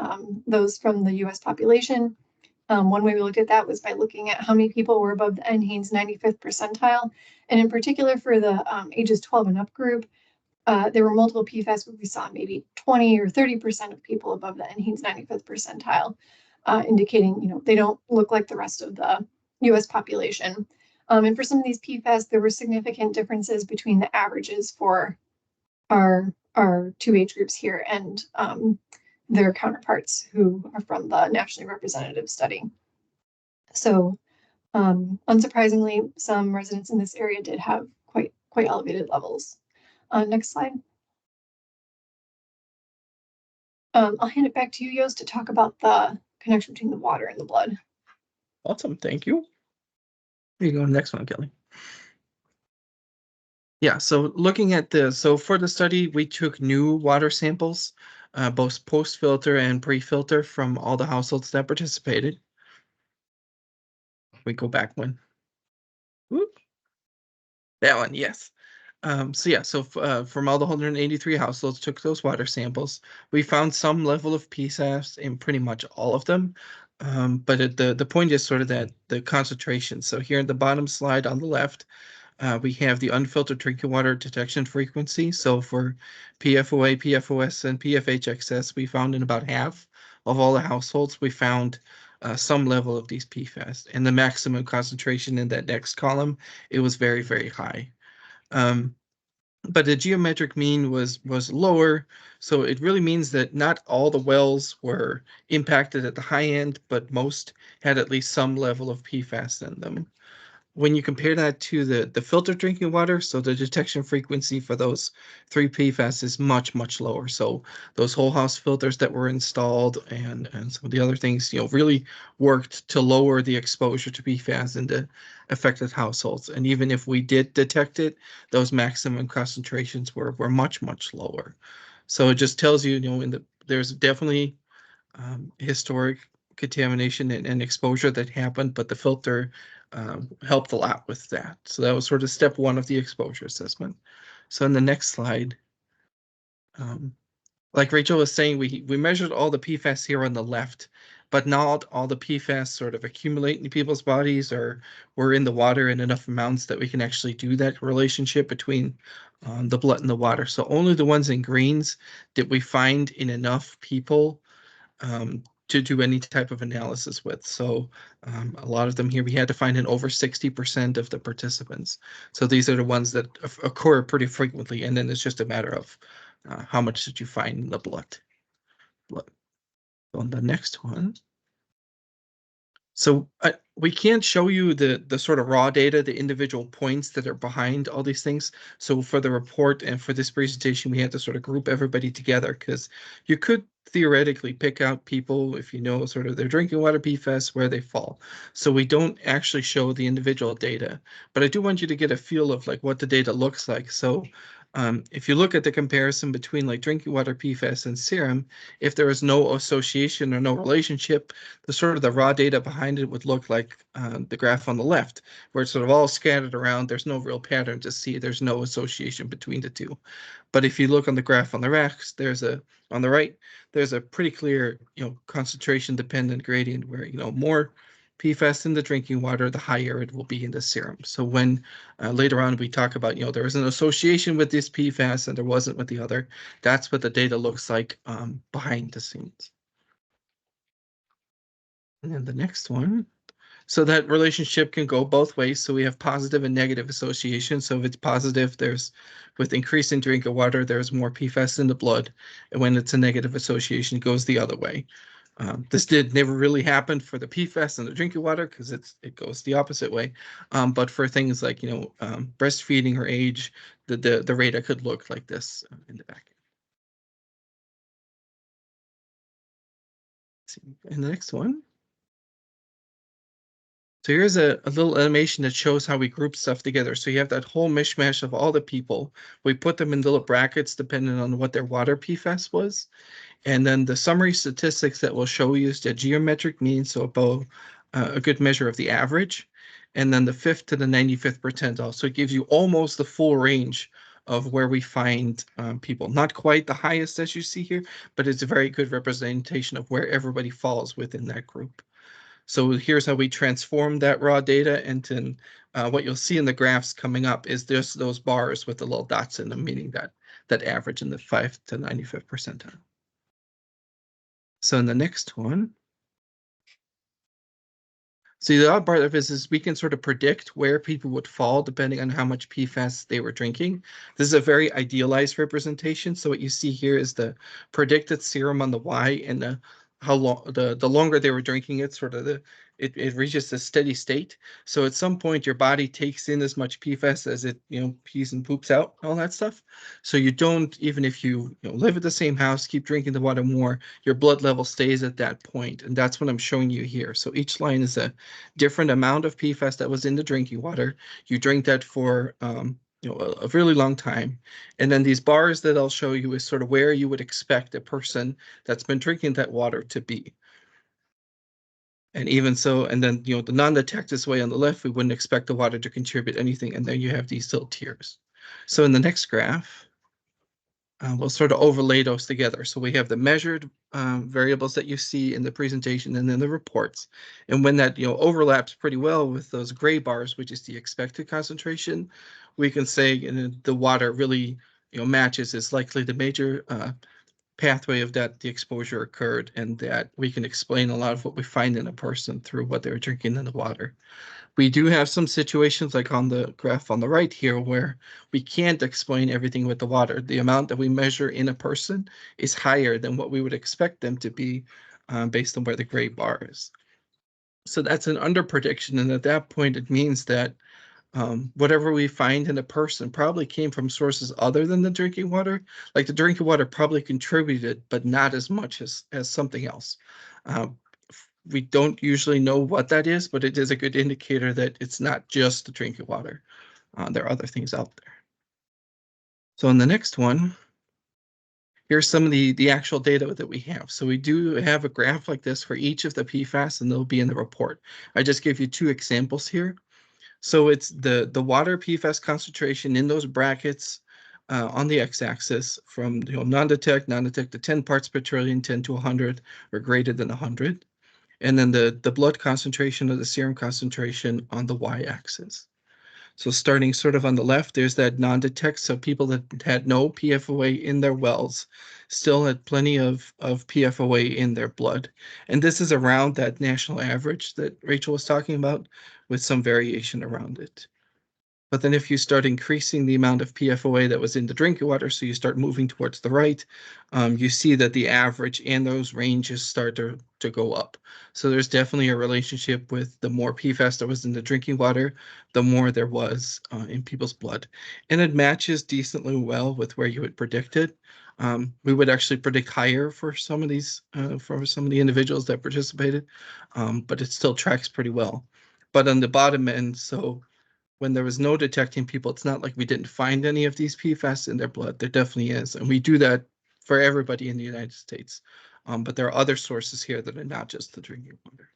those from the US population. One way we looked at that was by looking at how many people were above the NHANES 95th percentile. And in particular for the ages 12 and up group, there were multiple PFAS where we saw maybe 20 or 30% of people above the NHANES 95th percentile, indicating, you know, they don't look like the rest of the US population. And for some of these PFAS, there were significant differences between the averages for our two age groups here and their counterparts who are from the nationally representative study. So unsurprisingly, some residents in this area did have quite elevated levels. Next slide. I'll hand it back to you, Yost, to talk about the connection between the water and the blood. Awesome, thank you. Here you go, next one, Kelly. Yeah, so looking at this, so for the study, we took new water samples, both post-filter and pre-filter from all the households that participated. We go back one. Whoop. That one, yes. So yeah, so from all the 183 households, took those water samples. We found some level of PFAS in pretty much all of them. But the point is sort of that the concentration. So here in the bottom slide on the left, we have the unfiltered drinking water detection frequency. So for PFOA, PFOS, and PFHXS, we found in about half of all the households, we found some level of these PFAS. And the maximum concentration in that next column, it was very, very high. But the geometric mean was lower, so it really means that not all the wells were impacted at the high end, but most had at least some level of PFAS in them. When you compare that to the filtered drinking water, so the detection frequency for those 3 PFAS is much, much lower. So those whole house filters that were installed and some of the other things, you know, really worked to lower the exposure to PFAS in the affected households. And even if we did detect it, those maximum concentrations were much, much lower. So it just tells you, you know, there's definitely historic contamination and exposure that happened, but the filter helped a lot with that. So that was sort of step 1 of the exposure assessment. So in the next slide, like Rachel was saying, we measured all the PFAS here on the left, but not all the PFAS sort of accumulate in people's bodies or were in the water in enough amounts that we can actually do that relationship between the blood and the water. So only the ones in greens did we find in enough people to do any type of analysis with. So a lot of them here, we had to find in over 60% of the participants. So these are the ones that occur pretty frequently. And then it's just a matter of how much did you find in the blood. On the next one. So we can't show you the sort of raw data, the individual points that are behind all these things. So for the report and for this presentation, we had to sort of group everybody together because you could theoretically pick out people if you know sort of their drinking water PFAS, where they fall. So we don't actually show the individual data, but I do want you to get a feel of like what the data looks like. So if you look at the comparison between like drinking water PFAS and serum, if there is no association or no relationship, the sort of the raw data behind it would look like the graph on the left, where it's sort of all scattered around. There's no real pattern to see. There's no association between the two. But if you look on the graph on the on the right, there's a pretty clear, you know, concentration dependent gradient where, you know, more PFAS in the drinking water, the higher it will be in the serum. So when later on we talk about, you know, there is an association with this PFAS and there wasn't with the other, that's what the data looks like behind the scenes. And then the next one. So that relationship can go both ways. So we have positive and negative association. So if it's positive, with increasing drinking water, there's more PFAS in the blood. And when it's a negative association, it goes the other way. This never really happen for the PFAS in the drinking water because it goes the opposite way. But for things like, you know, breastfeeding or age, the rate could look like this in the back. And the next one. So here's a little animation that shows how we group stuff together. So you have that whole mishmash of all the people. We put them in little brackets depending on what their water PFAS was. And then the summary statistics that will show you is the geometric mean, so about a good measure of the average. And then the 5th to the 95th percentile. So it gives you almost the full range of where we find people. Not quite the highest as you see here, but it's a very good representation of where everybody falls within that group. So here's how we transform that raw data into what you'll see in the graphs coming up is just those bars with the little dots in them, meaning that average in the 5 to 95th percentile. So in the next one, so the odd part of this is we can sort of predict where people would fall depending on how much PFAS they were drinking. This is a very idealized representation. So what you see here is the predicted serum on the Y and the how long the longer they were drinking it, sort of it reaches a steady state. So at some point your body takes in as much PFAS as it pees and poops out, all that stuff. So you don't, even if you live at the same house, keep drinking the water more, your blood level stays at that point, and that's what I'm showing you here. So each line is a different amount of PFAS that was in the drinking water. You drink that for a really long time. And then these bars that I'll show you is sort of where you would expect a person that's been drinking that water to be. And even so, and then, the non-detect way on the left, we wouldn't expect the water to contribute anything. And then you have these little tiers. So in the next graph, we'll sort of overlay those together. So we have the measured variables that you see in the presentation and then the reports. And when that overlaps pretty well with those gray bars, which is the expected concentration, we can say the water really matches is likely the major pathway of that the exposure occurred, and that we can explain a lot of what we find in a person through what they're drinking in the water. We do have some situations like on the graph on the right here where we can't explain everything with the water. The amount that we measure in a person is higher than what we would expect them to be based on where the gray bar is. So that's an under prediction, and at that point it means that whatever we find in a person probably came from sources other than the drinking water. Like the drinking water probably contributed, but not as much as something else. We don't usually know what that is, but it is a good indicator that it's not just the drinking water. There are other things out there. So in the next one, here's some of the actual data that we have. So we do have a graph like this for each of the PFAS, and they'll be in the report. I just gave you 2 examples here. So it's the water PFAS concentration in those brackets on the x-axis from non-detect to 10 parts per trillion, 10 to 100, or greater than 100. And then the blood concentration or the serum concentration on the y-axis. So starting sort of on the left, there's that non-detect. So people that had no PFOA in their wells still had plenty of PFOA in their blood. And this is around that national average that Rachel was talking about, with some variation around it. But then if you start increasing the amount of PFOA that was in the drinking water, so you start moving towards the right, you see that the average and those ranges start to go up. So there's definitely a relationship with the more PFAS that was in the drinking water, the more there was in people's blood. And it matches decently well with where you would predict it. We would actually predict higher for some of these, for some of the individuals that participated, but it still tracks pretty well. But on the bottom end, so when there was no detecting people, it's not like we didn't find any of these PFAS in their blood. There definitely is. And we do that for everybody in the United States. But there are other sources here that are not just the drinking water.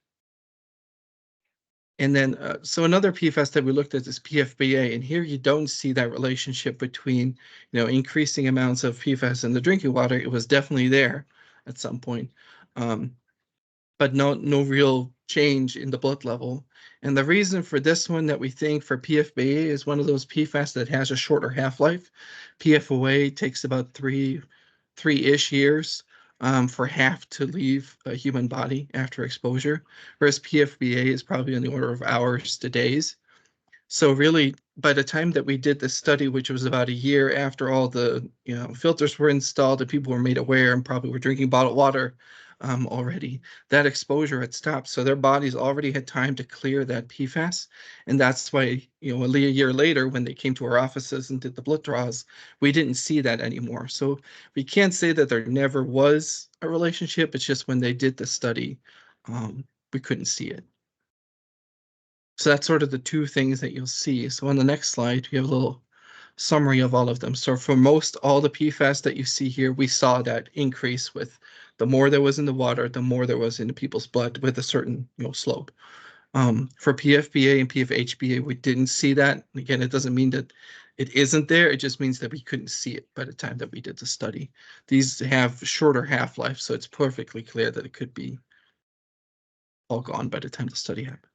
And then, so another PFAS that we looked at is PFBA. And here you don't see that relationship between, increasing amounts of PFAS in the drinking water. It was definitely there at some point. But no real change in the blood level. And the reason for this one that we think for PFBA is one of those PFAS that has a shorter half-life. PFOA takes about three-ish years for half to leave a human body after exposure, whereas PFBA is probably in the order of hours to days. So really, by the time that we did this study, which was about a year after all the filters were installed and people were made aware and probably were drinking bottled water already, that exposure had stopped. So their bodies already had time to clear that PFAS. And that's why, a year later, when they came to our offices and did the blood draws, we didn't see that anymore. So we can't say that there never was a relationship. It's just when they did the study, we couldn't see it. So that's sort of the 2 things that you'll see. So on the next slide, we have a little summary of all of them. So for most all the PFAS that you see here, we saw that increase with the more there was in the water, the more there was in the people's blood with a certain slope. For PFBA and PFHBA, we didn't see that. Again, it doesn't mean that it isn't there. It just means that we couldn't see it by the time that we did the study. These have shorter half-life, so it's perfectly clear that it could be all gone by the time the study happened.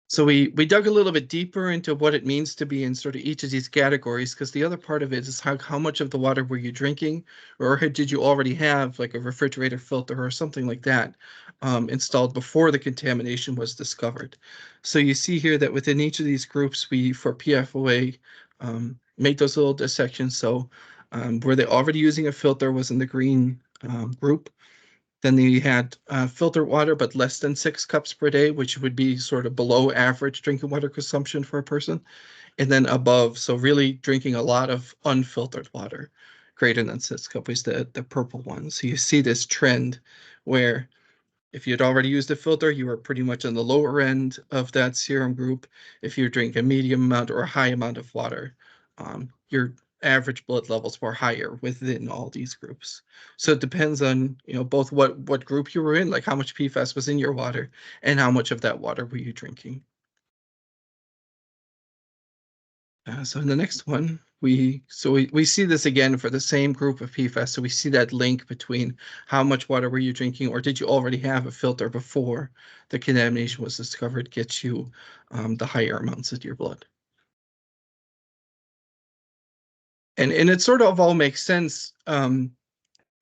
So we dug a little bit deeper into what it means to be in sort of each of these categories, because the other part of it is how much of the water were you drinking, or did you already have like a refrigerator filter or something like that installed before the contamination was discovered. So you see here that within each of these groups, we, for PFOA, made those little dissections. So were they already using a filter was in the green group. Then they had filtered water, but less than 6 cups per day, which would be sort of below average drinking water consumption for a person. And then above, so really drinking a lot of unfiltered water, greater than 6 cups, is the purple one. So you see this trend where if you'd already used a filter, you were pretty much on the lower end of that serum group. If you drink a medium amount or a high amount of water, your average blood levels were higher within all these groups. So it depends on, both what group you were in, like how much PFAS was in your water and how much of that water were you drinking. So in the next one, we see this again for the same group of PFAS. So we see that link between how much water were you drinking, or did you already have a filter before the contamination was discovered, gets you the higher amounts in your blood. And it sort of all makes sense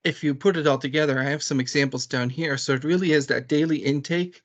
if you put it all together. I have some examples down here. So it really is that daily intake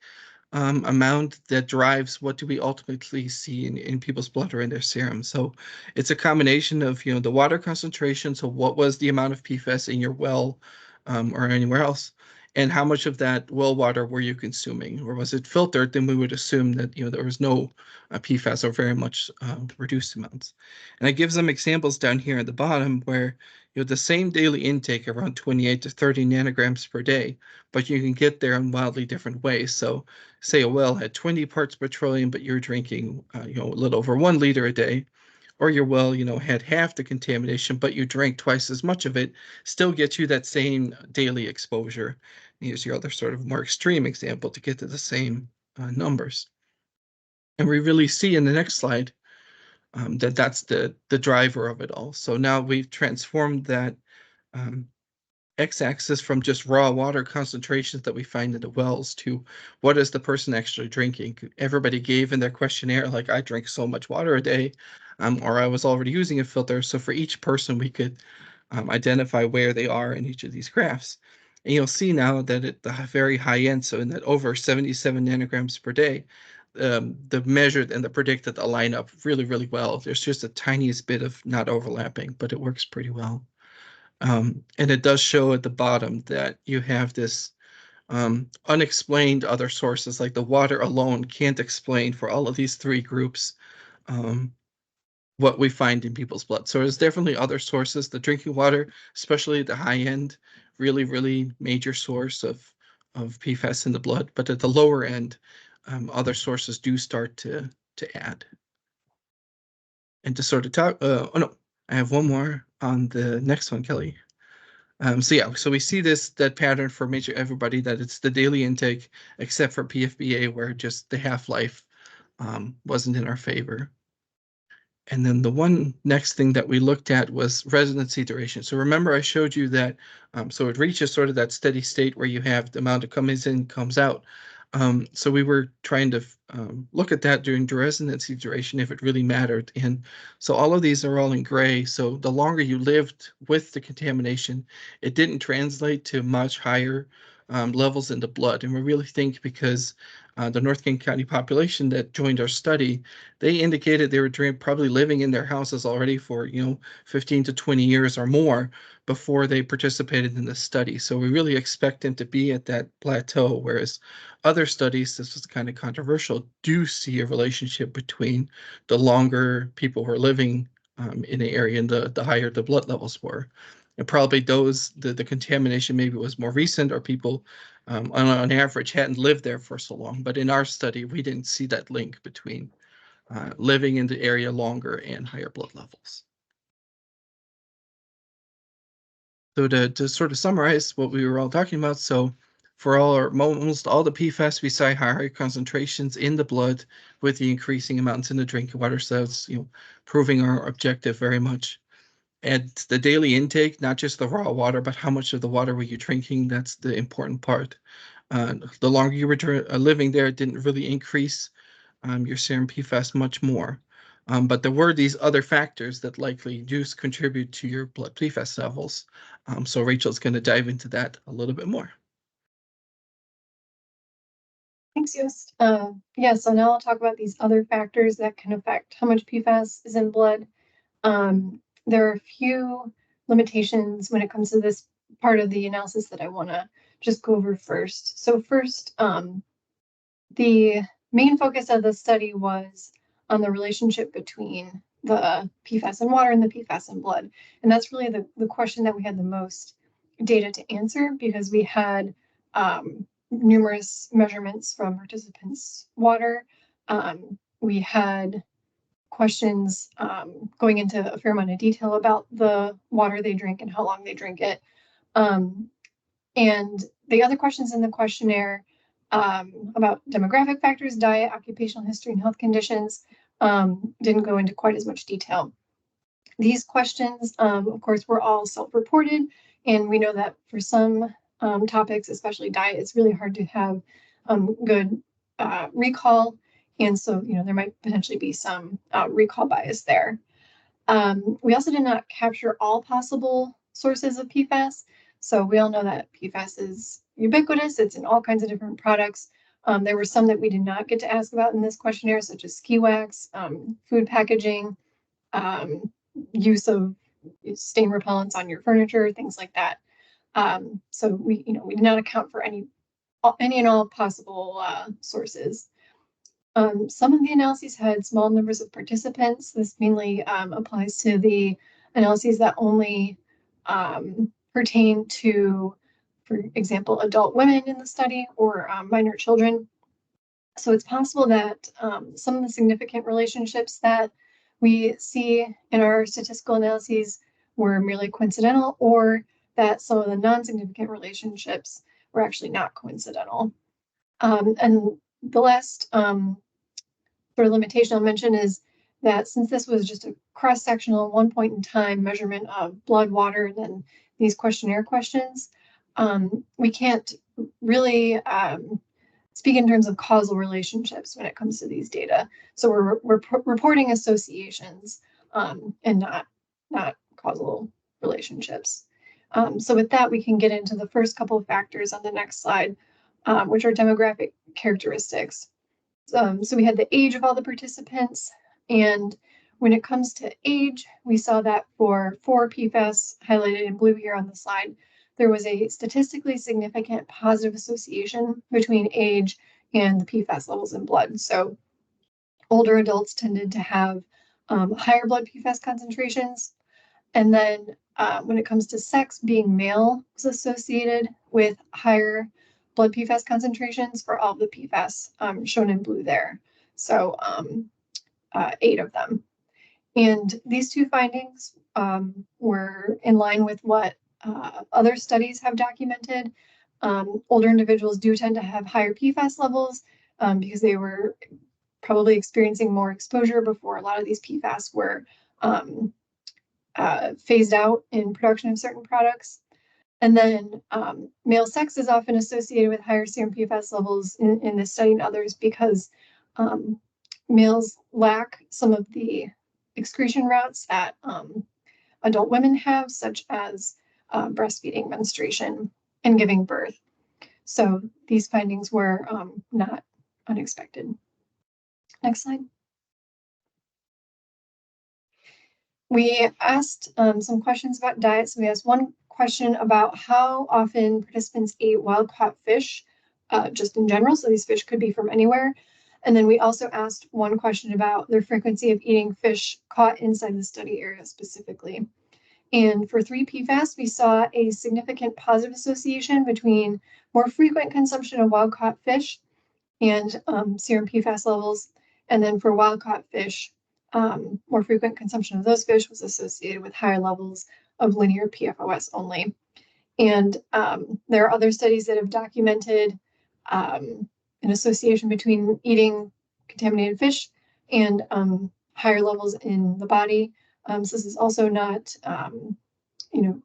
amount that drives what do we ultimately see in people's blood or in their serum. So it's a combination of, the water concentration. So what was the amount of PFAS in your well or anywhere else? And how much of that well water were you consuming? Or was it filtered? Then we would assume that, there was no PFAS or very much reduced amounts. And it gives them examples down here at the bottom where, the same daily intake around 28 to 30 nanograms per day, but you can get there in wildly different ways. So say a well had 20 parts petroleum, but you're drinking, a little over 1 liter a day, or your well, had half the contamination, but you drank twice as much of it, still gets you that same daily exposure. Here's your other sort of more extreme example to get to the same numbers. And we really see in the next slide that's the driver of it all. So now we've transformed that x-axis from just raw water concentrations that we find in the wells to what is the person actually drinking. Everybody gave in their questionnaire, like, I drink so much water a day, or I was already using a filter. So for each person, we could identify where they are in each of these graphs. And you'll see now that at the very high end, so in that over 77 nanograms per day, the measured and the predicted align up really, really well. There's just a tiniest bit of not overlapping, but it works pretty well. And it does show at the bottom that you have this unexplained other sources, like the water alone can't explain for all of these 3 groups what we find in people's blood. So there's definitely other sources. The drinking water, especially the high end, really, really major source of PFAS in the blood. But at the lower end, other sources do start to add. And to sort of talk, oh no, I have one more on the next one, Kelly. So we see that pattern for major everybody, that it's the daily intake, except for PFBA, where just the half-life wasn't in our favor. And then the one next thing that we looked at was residency duration. So remember, I showed you that, so it reaches sort of that steady state where you have the amount that comes in, comes out. So we were trying to look at that during the residency duration, if it really mattered. And so all of these are all in gray. So the longer you lived with the contamination, it didn't translate to much higher levels in the blood. And we really think because the North King County population that joined our study, they indicated they were probably living in their houses already for 15 to 20 years or more before they participated in the study. So we really expect them to be at that plateau, whereas other studies, this was kind of controversial, do see a relationship between the longer people were living in the area and the higher the blood levels were. And probably the contamination maybe was more recent, or people on average hadn't lived there for so long. But in our study, we didn't see that link between living in the area longer and higher blood levels. So to sort of summarize what we were all talking about, so for almost all the PFAS, we saw higher concentrations in the blood with the increasing amounts in the drinking water. So it's proving our objective very much. And the daily intake, not just the raw water, but how much of the water were you drinking? That's the important part. The longer you were living there, it didn't really increase your serum PFAS much more. But there were these other factors that likely do contribute to your blood PFAS levels. So Rachel's going to dive into that a little bit more. Thanks, Yost. Yeah, so now I'll talk about these other factors that can affect how much PFAS is in blood. There are a few limitations when it comes to this part of the analysis that I want to just go over first. So first, the main focus of the study was on the relationship between the PFAS in water and the PFAS in blood. And that's really the question that we had the most data to answer, because we had numerous measurements from participants' water. We had questions going into a fair amount of detail about the water they drink and how long they drink it. And the other questions in the questionnaire about demographic factors, diet, occupational history, and health conditions didn't go into quite as much detail. These questions, of course, were all self-reported, and we know that for some topics, especially diet, it's really hard to have good recall. And so, there might potentially be some recall bias there. We also did not capture all possible sources of PFAS. So we all know that PFAS is ubiquitous. It's in all kinds of different products. There were some that we did not get to ask about in this questionnaire, such as ski wax, food packaging, use of stain repellents on your furniture, things like that. So we did not account for any and all possible sources. Some of the analyses had small numbers of participants. This mainly applies to the analyses that only pertain to, for example, adult women in the study or minor children. So it's possible that some of the significant relationships that we see in our statistical analyses were merely coincidental, or that some of the non-significant relationships were actually not coincidental. And the last sort of limitation I'll mention is that since this was just a cross-sectional, one point in time measurement of blood, water, and then these questionnaire questions, we can't really speak in terms of causal relationships when it comes to these data. So we're reporting associations and not causal relationships. So with that, we can get into the first couple of factors on the next slide, which are demographic characteristics. So we had the age of all the participants, and when it comes to age, we saw that for 4 PFAS highlighted in blue here on the slide, there was a statistically significant positive association between age and the PFAS levels in blood. So older adults tended to have higher blood PFAS concentrations. And then when it comes to sex, being male was associated with higher blood PFAS concentrations for all of the PFAS shown in blue there. So 8 of them. And these 2 findings were in line with what other studies have documented. Older individuals do tend to have higher PFAS levels because they were probably experiencing more exposure before a lot of these PFAS were phased out in production of certain products. And then male sex is often associated with higher serum PFAS levels in this study and others because males lack some of the excretion routes that adult women have, such as breastfeeding, menstruation, and giving birth. So these findings were not unexpected. Next slide. We asked some questions about diet. So we asked one question about how often participants ate wild-caught fish, just in general. So these fish could be from anywhere. And then we also asked one question about their frequency of eating fish caught inside the study area specifically. And for 3 PFAS, we saw a significant positive association between more frequent consumption of wild-caught fish and serum PFAS levels. And then for wild-caught fish, more frequent consumption of those fish was associated with higher levels of linear PFOS only. And there are other studies that have documented an association between eating contaminated fish and higher levels in the body So this is also not, you know,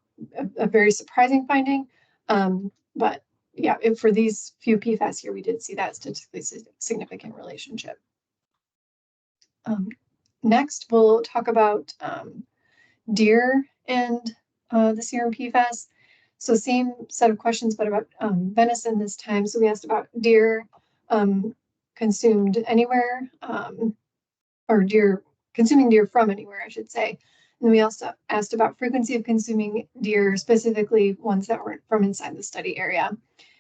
a very surprising finding. But yeah, for these few PFAS here, we did see that statistically significant relationship. Next, we'll talk about deer and the serum PFAS. So same set of questions, but about venison this time. So we asked about deer consumed anywhere, or consuming deer from anywhere, I should say. And then we also asked about frequency of consuming deer, specifically ones that weren't from inside the study area.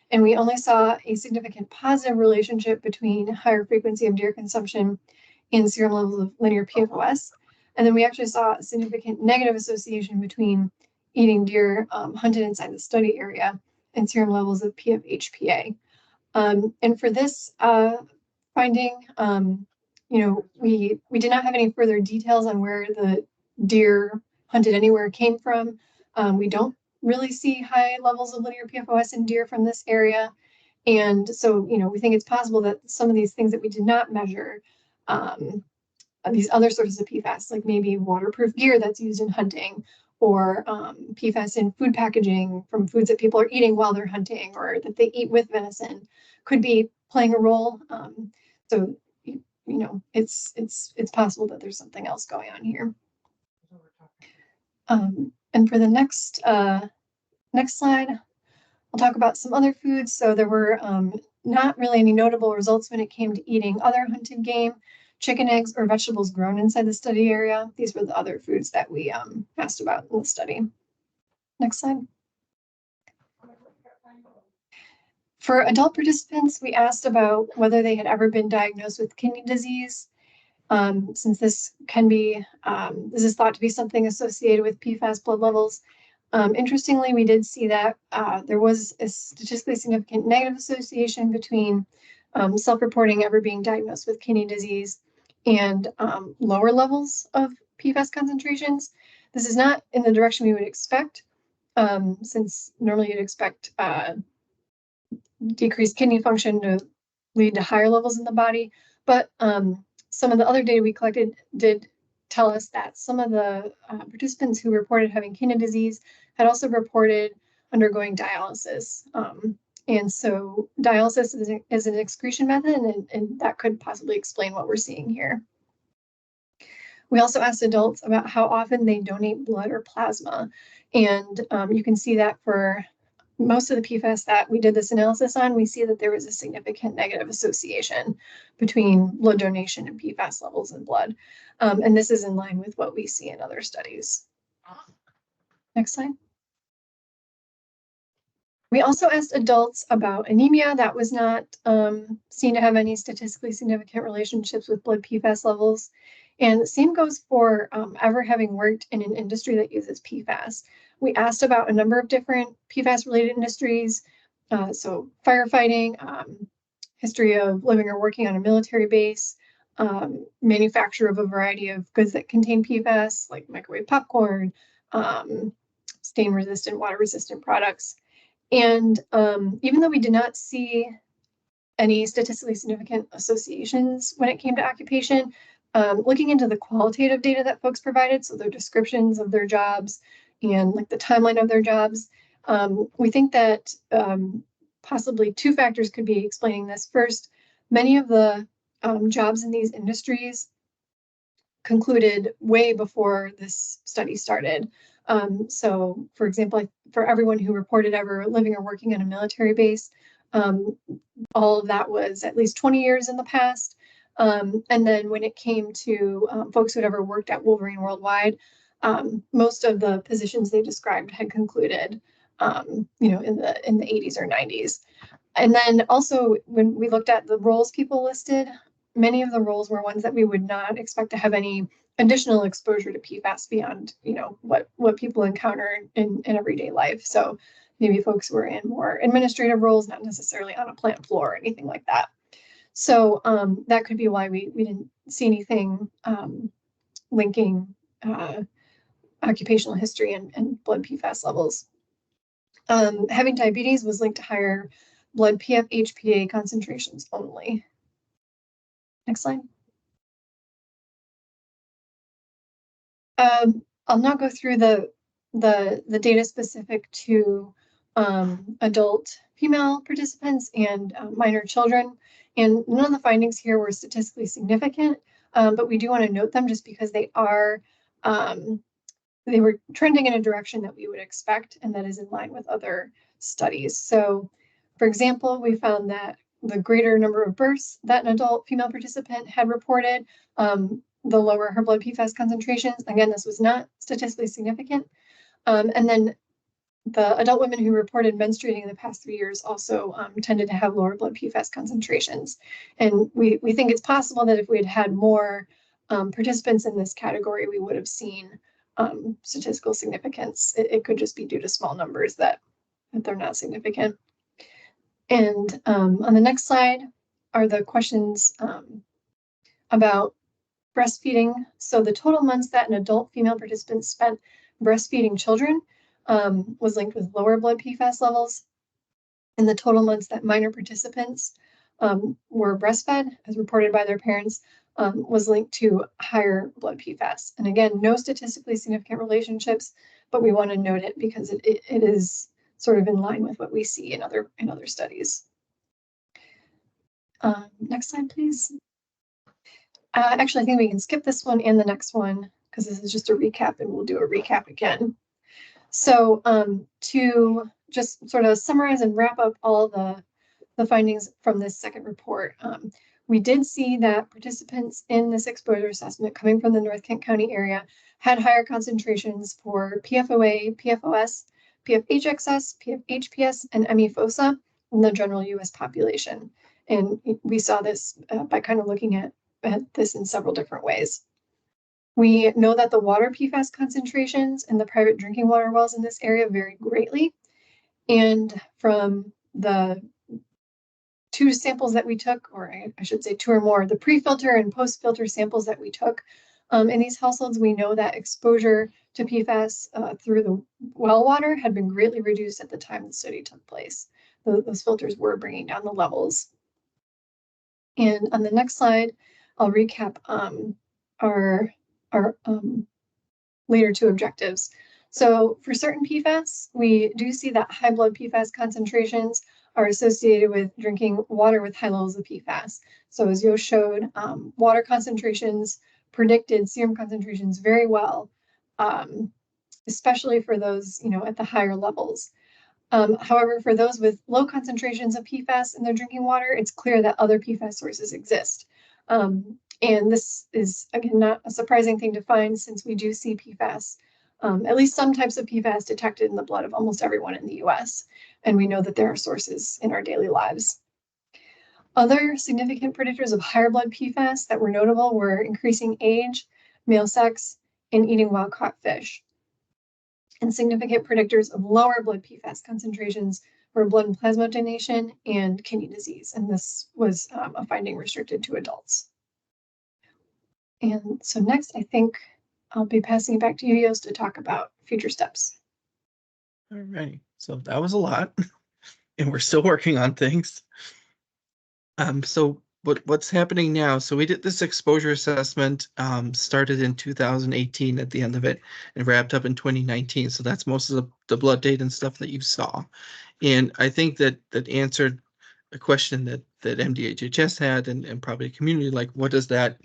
And we only saw a significant positive relationship between higher frequency of deer consumption and serum levels of linear PFOS. And then we actually saw a significant negative association between eating deer hunted inside the study area and serum levels of PFHPA. And for this finding, you know, we did not have any further details on where the deer hunted anywhere came from. We don't really see high levels of linear PFOS in deer from this area. And so, you know, we think it's possible that some of these things that we did not measure, these other sources of PFAS, like maybe waterproof gear that's used in hunting, or PFAS in food packaging from foods that people are eating while they're hunting, or that they eat with venison, could be playing a role. So, you know, it's possible that there's something else going on here. And for the next slide, I'll talk about some other foods. So there were not really any notable results when it came to eating other hunted game, chicken eggs, or vegetables grown inside the study area. These were the other foods that we asked about in the study. Next slide. For adult participants, we asked about whether they had ever been diagnosed with kidney disease. Since this can be, this is thought to be something associated with PFAS blood levels. Interestingly, we did see that there was a statistically significant negative association between self-reporting ever being diagnosed with kidney disease and lower levels of PFAS concentrations. This is not in the direction we would expect, since normally you'd expect decreased kidney function to lead to higher levels in the body. But some of the other data we collected did tell us that some of the participants who reported having kidney disease had also reported undergoing dialysis. And so dialysis is an excretion method, and that could possibly explain what we're seeing here. We also asked adults about how often they donate blood or plasma. And you can see that for most of the PFAS that we did this analysis on, we see that there was a significant negative association between blood donation and PFAS levels in blood. And this is in line with what we see in other studies. Next slide. We also asked adults about anemia. That was not seen to have any statistically significant relationships with blood PFAS levels. And the same goes for ever having worked in an industry that uses PFAS. We asked about a number of different PFAS-related industries. So firefighting, history of living or working on a military base, manufacture of a variety of goods that contain PFAS, like microwave popcorn, stain-resistant, water-resistant products. And even though we did not see any statistically significant associations when it came to occupation, looking into the qualitative data that folks provided, so their descriptions of their jobs and like the timeline of their jobs, we think that possibly two factors could be explaining this. First, many of the jobs in these industries concluded way before this study started. So for example, for everyone who reported ever living or working on a military base, all of that was at least 20 years in the past. And then when it came to folks who had ever worked at Wolverine Worldwide, most of the positions they described had concluded, you know, in the 80s or 90s. And then also when we looked at the roles people listed, many of the roles were ones that we would not expect to have any additional exposure to PFAS beyond, you know, what people encounter in everyday life. So maybe folks were in more administrative roles, not necessarily on a plant floor or anything like that. So that could be why we didn't see anything linking occupational history and blood PFAS levels. Having diabetes was linked to higher blood PFHPA concentrations only. Next slide. I'll not go through the data specific to adult female participants and minor children. And none of the findings here were statistically significant, but we do want to note them just because they were trending in a direction that we would expect, and that is in line with other studies. So, for example, we found that the greater number of births that an adult female participant had reported, the lower her blood PFAS concentrations. Again, this was not statistically significant. And then the adult women who reported menstruating in the past 3 years also tended to have lower blood PFAS concentrations. And we think it's possible that if we had had more participants in this category, we would have seen statistical significance. It could just be due to small numbers that they're not significant. And on the next slide are the questions about breastfeeding. So the total months that an adult female participant spent breastfeeding children was linked with lower blood PFAS levels. And the total months that minor participants were breastfed, as reported by their parents, was linked to higher blood PFAS. And again, no statistically significant relationships, but we want to note it because it is sort of in line with what we see in other studies. Next slide, please. Actually, I think we can skip this one and the next one because this is just a recap, and we'll do a recap again. So to just sort of summarize and wrap up all the findings from this second report, we did see that participants in this exposure assessment coming from the North Kent County area had higher concentrations for PFOA, PFOS, PFHXS, PFHPS, and ME-FOSA than the general US population. And we saw this by kind of looking at this in several different ways. We know that the water PFAS concentrations in the private drinking water wells in this area vary greatly. And from the 2 samples that we took, or I should say 2 or more, the pre-filter and post-filter samples that we took in these households, we know that exposure to PFAS through the well water had been greatly reduced at the time the study took place. Those filters were bringing down the levels. And on the next slide, I'll recap our later 2 objectives. So for certain PFAS, we do see that high blood PFAS concentrations are associated with drinking water with high levels of PFAS. So as Yo showed, water concentrations predicted serum concentrations very well, especially for those, at the higher levels. However, for those with low concentrations of PFAS in their drinking water, it's clear that other PFAS sources exist. And this is, again, not a surprising thing to find since we do see PFAS, at least some types of PFAS detected in the blood of almost everyone in the US. And we know that there are sources in our daily lives. Other significant predictors of higher blood PFAS that were notable were increasing age, male sex, and eating wild-caught fish. And significant predictors of lower blood PFAS concentrations were blood and plasma donation and kidney disease. And this was a finding restricted to adults. And so next, I think I'll be passing it back to you, Yost, to talk about future steps. All right, so that was a lot, and we're still working on things. So what's happening now? So we did this exposure assessment, started in 2018 at the end of it, and wrapped up in 2019. So that's most of the blood data and stuff that you saw. And I think that answered a question that MDHHS had and probably the community, like, what does that,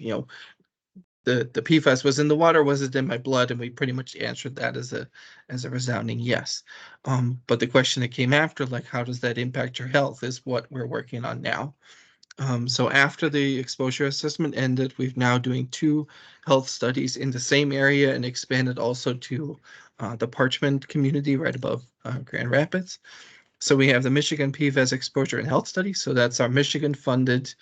the PFAS was in the water, was it in my blood? And we pretty much answered that as a resounding yes. But the question that came after, like, how does that impact your health, is what we're working on now. So after the exposure assessment ended, we've now doing 2 health studies in the same area and expanded also to the Parchment community right above Grand Rapids. So we have the Michigan PFAS Exposure and Health Study. So that's our Michigan funded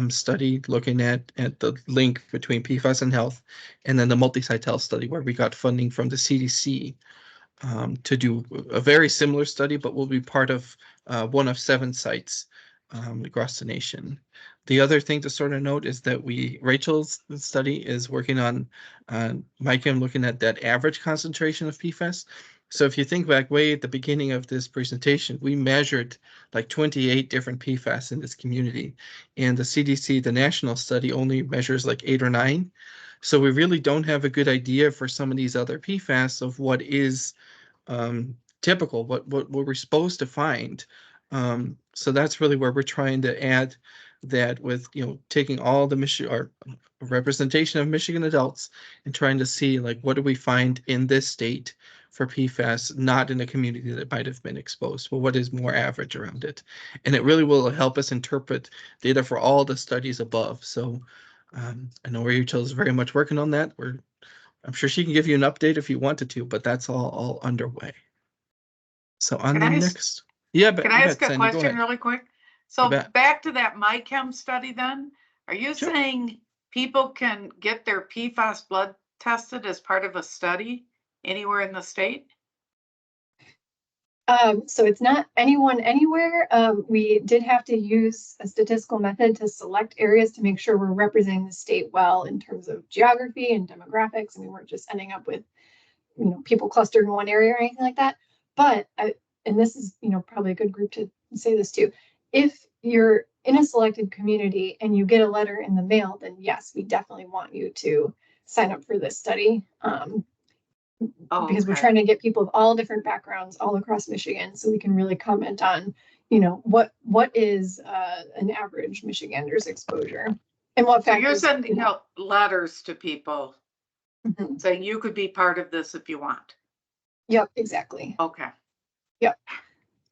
study looking at the link between PFAS and health, and then the multi-site health study where we got funding from the CDC to do a very similar study, but will be part of one of 7 sites across the nation. The other thing to sort of note is that Rachel's study is working on Mike and looking at that average concentration of PFAS. So if you think back way at the beginning of this presentation, we measured like 28 different PFAS in this community, and the CDC, the national study, only measures like 8 or 9. So we really don't have a good idea for some of these other PFAS of what is typical, what we're supposed to find. So that's really where we're trying to add that with, taking all the Michigan or representation of Michigan adults and trying to see like what do we find in this state for PFAS, not in a community that might have been exposed, but what is more average around it. And it really will help us interpret data for all the studies above. So I know Rachel is very much working on that. I'm sure she can give you an update if you wanted to, but that's all underway. So on Can the I ask- next, yeah, but Can go I ahead, ask a Sandy, go question ahead. really quick? So bet. back to that MyChem study then, are you Sure. saying people can get their PFAS blood tested as part of a study anywhere in the state? So it's not anyone anywhere. We did have to use a statistical method to select areas to make sure we're representing the state well in terms of geography and demographics, and we weren't just ending up with, people clustered in one area or anything like that. But and this is, probably a good group to say this too. If you're in a selected community and you get a letter in the mail, then yes, we definitely want you to sign up for this study. Because we're trying to get people of all different backgrounds all across Michigan, so we can really comment on, what is an average Michigander's exposure and what So you're factors. sending out letters to people Mhm. saying you could be part of this if you want. Yep, exactly. Okay. Yep.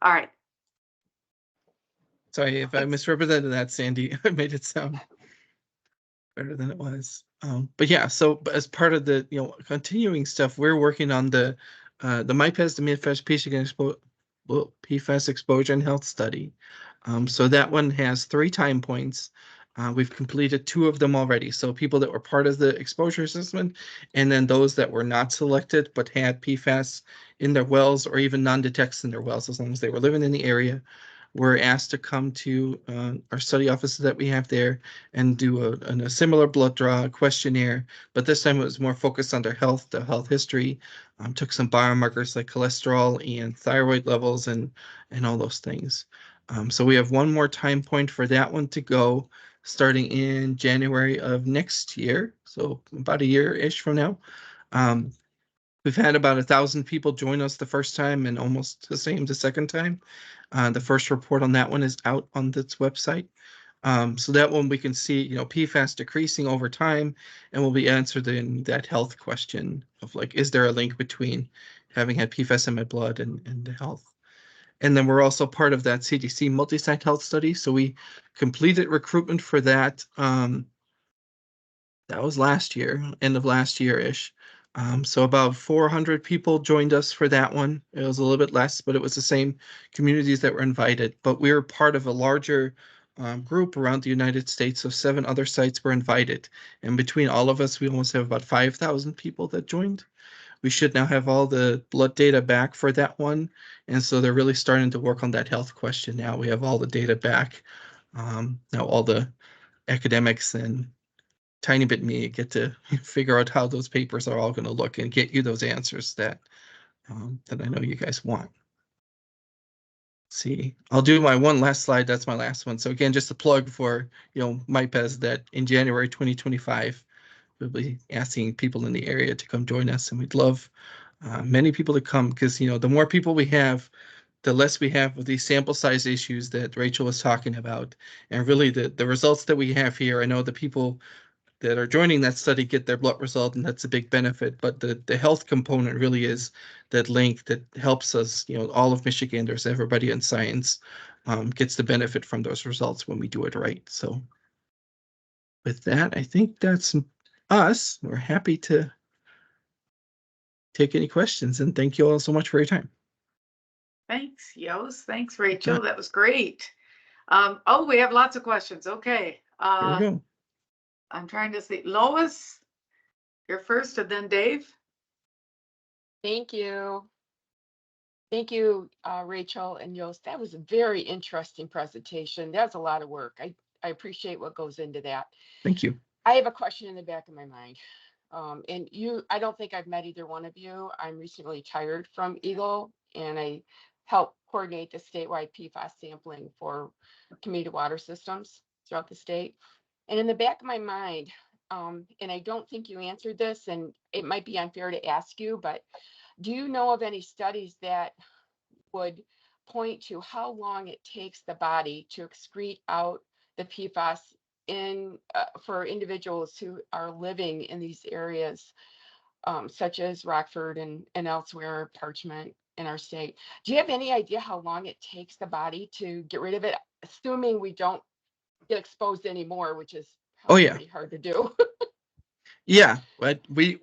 All right. Sorry if I misrepresented that, Sandy. I made it sound better than it was. But yeah, so as part of the continuing stuff, we're working on the MyPAS, the Midwest PFAS exposure and health study. So that one has 3 time points. We've completed 2 of them already. So people that were part of the exposure assessment, and then those that were not selected but had PFAS in their wells or even non-detects in their wells, as long as they were living in the area, were asked to come to our study offices that we have there and do a similar blood draw questionnaire, but this time it was more focused on their health, the health history, took some biomarkers like cholesterol and thyroid levels and all those things. So we have one more time point for that one to go starting in January of next year, so about a year-ish from now. We've had about 1,000 people join us the first time and almost the same the second time. The first report on that one is out on this website. So that one we can see, PFAS decreasing over time, and will be answered in that health question of like, is there a link between having had PFAS in my blood and the health? And then we're also part of that CDC multi-site health study. So we completed recruitment for that. That was last year, end of last year-ish. So about 400 people joined us for that one. It was a little bit less, but it was the same communities that were invited. But we were part of a larger group around the United States. So 7 other sites were invited. And between all of us, we almost have about 5,000 people that joined. We should now have all the blood data back for that one. And so they're really starting to work on that health question now. We have all the data back. Now all the academics and tiny bit me get to figure out how those papers are all going to look and get you those answers that that I know you guys want. See, I'll do my one last slide. That's my last one. So again, just a plug for MyPES that in January 2025, we'll be asking people in the area to come join us, and we'd love many people to come because the more people we have, the less we have of these sample size issues that Rachel was talking about, and really the results that we have here. I know the people that are joining that study get their blood result, and that's a big benefit. But the health component really is that link that helps us, all of Michiganders, everybody in science gets the benefit from those results when we do it right. So with that, I think that's us. We're happy to take any questions, and thank you all so much for your time. Thanks, Yos. Thanks, Rachel. That was great. Oh, we have lots of questions. Okay. Here we go. I'm trying to see. Lois, you're first, and then Dave. Thank you. Thank you, Rachel and Yost. That was a very interesting presentation. That's a lot of work. I appreciate what goes into that. Thank you. I have a question in the back of my mind. I don't think I've met either one of you. I'm recently retired from Eagle, and I help coordinate the statewide PFAS sampling for community water systems throughout the state. And in the back of my mind, and I don't think you answered this, and it might be unfair to ask you, but do you know of any studies that would point to how long it takes the body to excrete out the PFAS for individuals who are living in these areas, such as Rockford and elsewhere, Parchment in our state? Do you have any idea how long it takes the body to get rid of it, assuming we don't get exposed anymore, which is probably pretty hard to do? Yeah, but we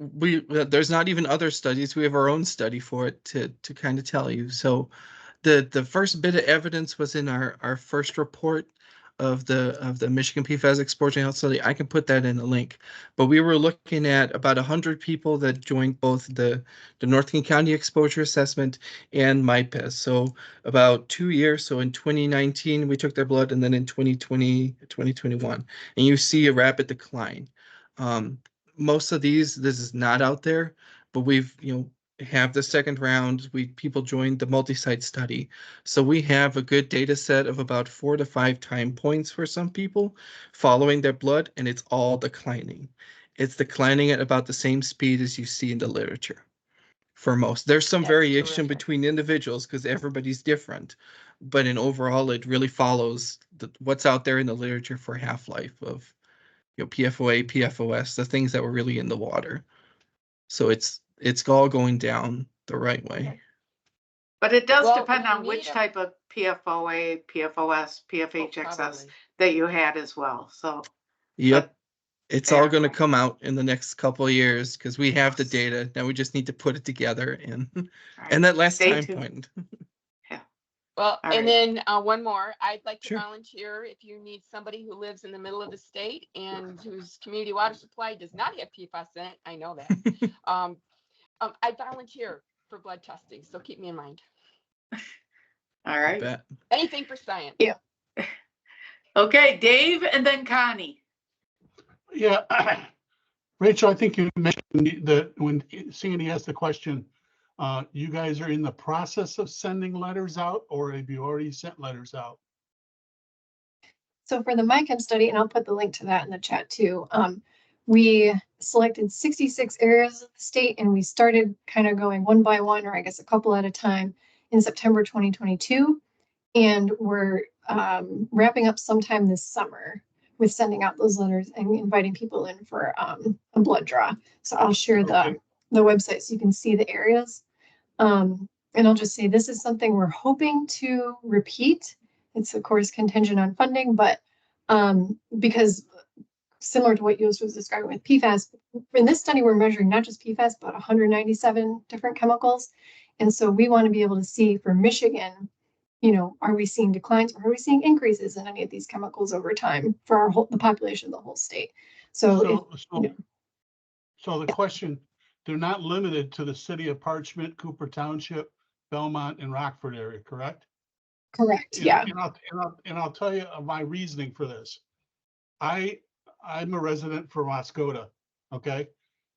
there's not even other studies. We have our own study for it to kind of tell you. So the first bit of evidence was in our first report of the Michigan PFAS exposure health study. I can put that in a link. But we were looking at about 100 people that joined both the North King County exposure assessment and MyPES. So about 2 years. So in 2019 we took their blood, and then in 2021, and you see a rapid decline. Most of this is not out there, but we've have the second round. People joined the multi-site study, so we have a good data set of about 4 to 5 time points for some people following their blood, and it's all declining. It's declining at about the same speed as you see in the literature for most. There's some variation between individuals because everybody's different, but in overall it really follows what's out there in the literature for half-life of PFOA, PFOS, the things that were really in the water. So it's all going down the right way. But it does depend on which type of PFOA, PFOS, PFHXS that you had as well. So yep, it's all going to come out in the next couple of years because we have the data. Now we just need to put it together and that last time point. Well, and then one more, I'd like to volunteer if you need somebody who lives in the middle of the state and whose community water supply does not have PFAS in it. I know that. I volunteer for blood testing, so keep me in mind. All right. Anything for science. Yeah. Okay, Dave, and then Connie. Yeah, Rachel, I think you mentioned that when Sandy asked the question, you guys are in the process of sending letters out, or have you already sent letters out? So for the MyChem study, and I'll put the link to that in the chat too, we selected 66 areas of the state, and we started kind of going one by one, or I guess a couple at a time, in September 2022. And we're wrapping up sometime this summer with sending out those letters and inviting people in for a blood draw. So I'll share the website so you can see the areas. And I'll just say this is something we're hoping to repeat. It's of course contingent on funding, but because similar to what Yost was describing with PFAS, in this study we're measuring not just PFAS, but 197 different chemicals. And so we want to be able to see for Michigan, are we seeing declines or are we seeing increases in any of these chemicals over time for the population of the whole state? So the question, they're not limited to the city of Parchment, Cooper Township, Belmont, and Rockford area, correct? Correct, yeah. And I'll tell you my reasoning for this. I'm a resident from Oscoda, okay?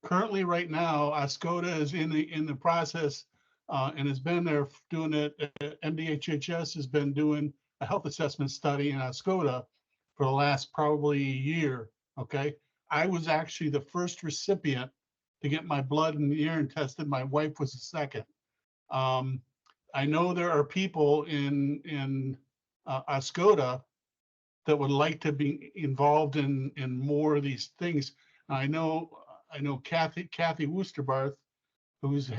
Currently, right now, Oscoda is in the process and has been there doing it. MDHHS has been doing a health assessment study in Oscoda for the last probably year, okay? I was actually the first recipient to get my blood and urine tested. My wife was the second. I know there are people in Oscoda that would like to be involved in more of these things. I know Kathy Woosterbarth, who's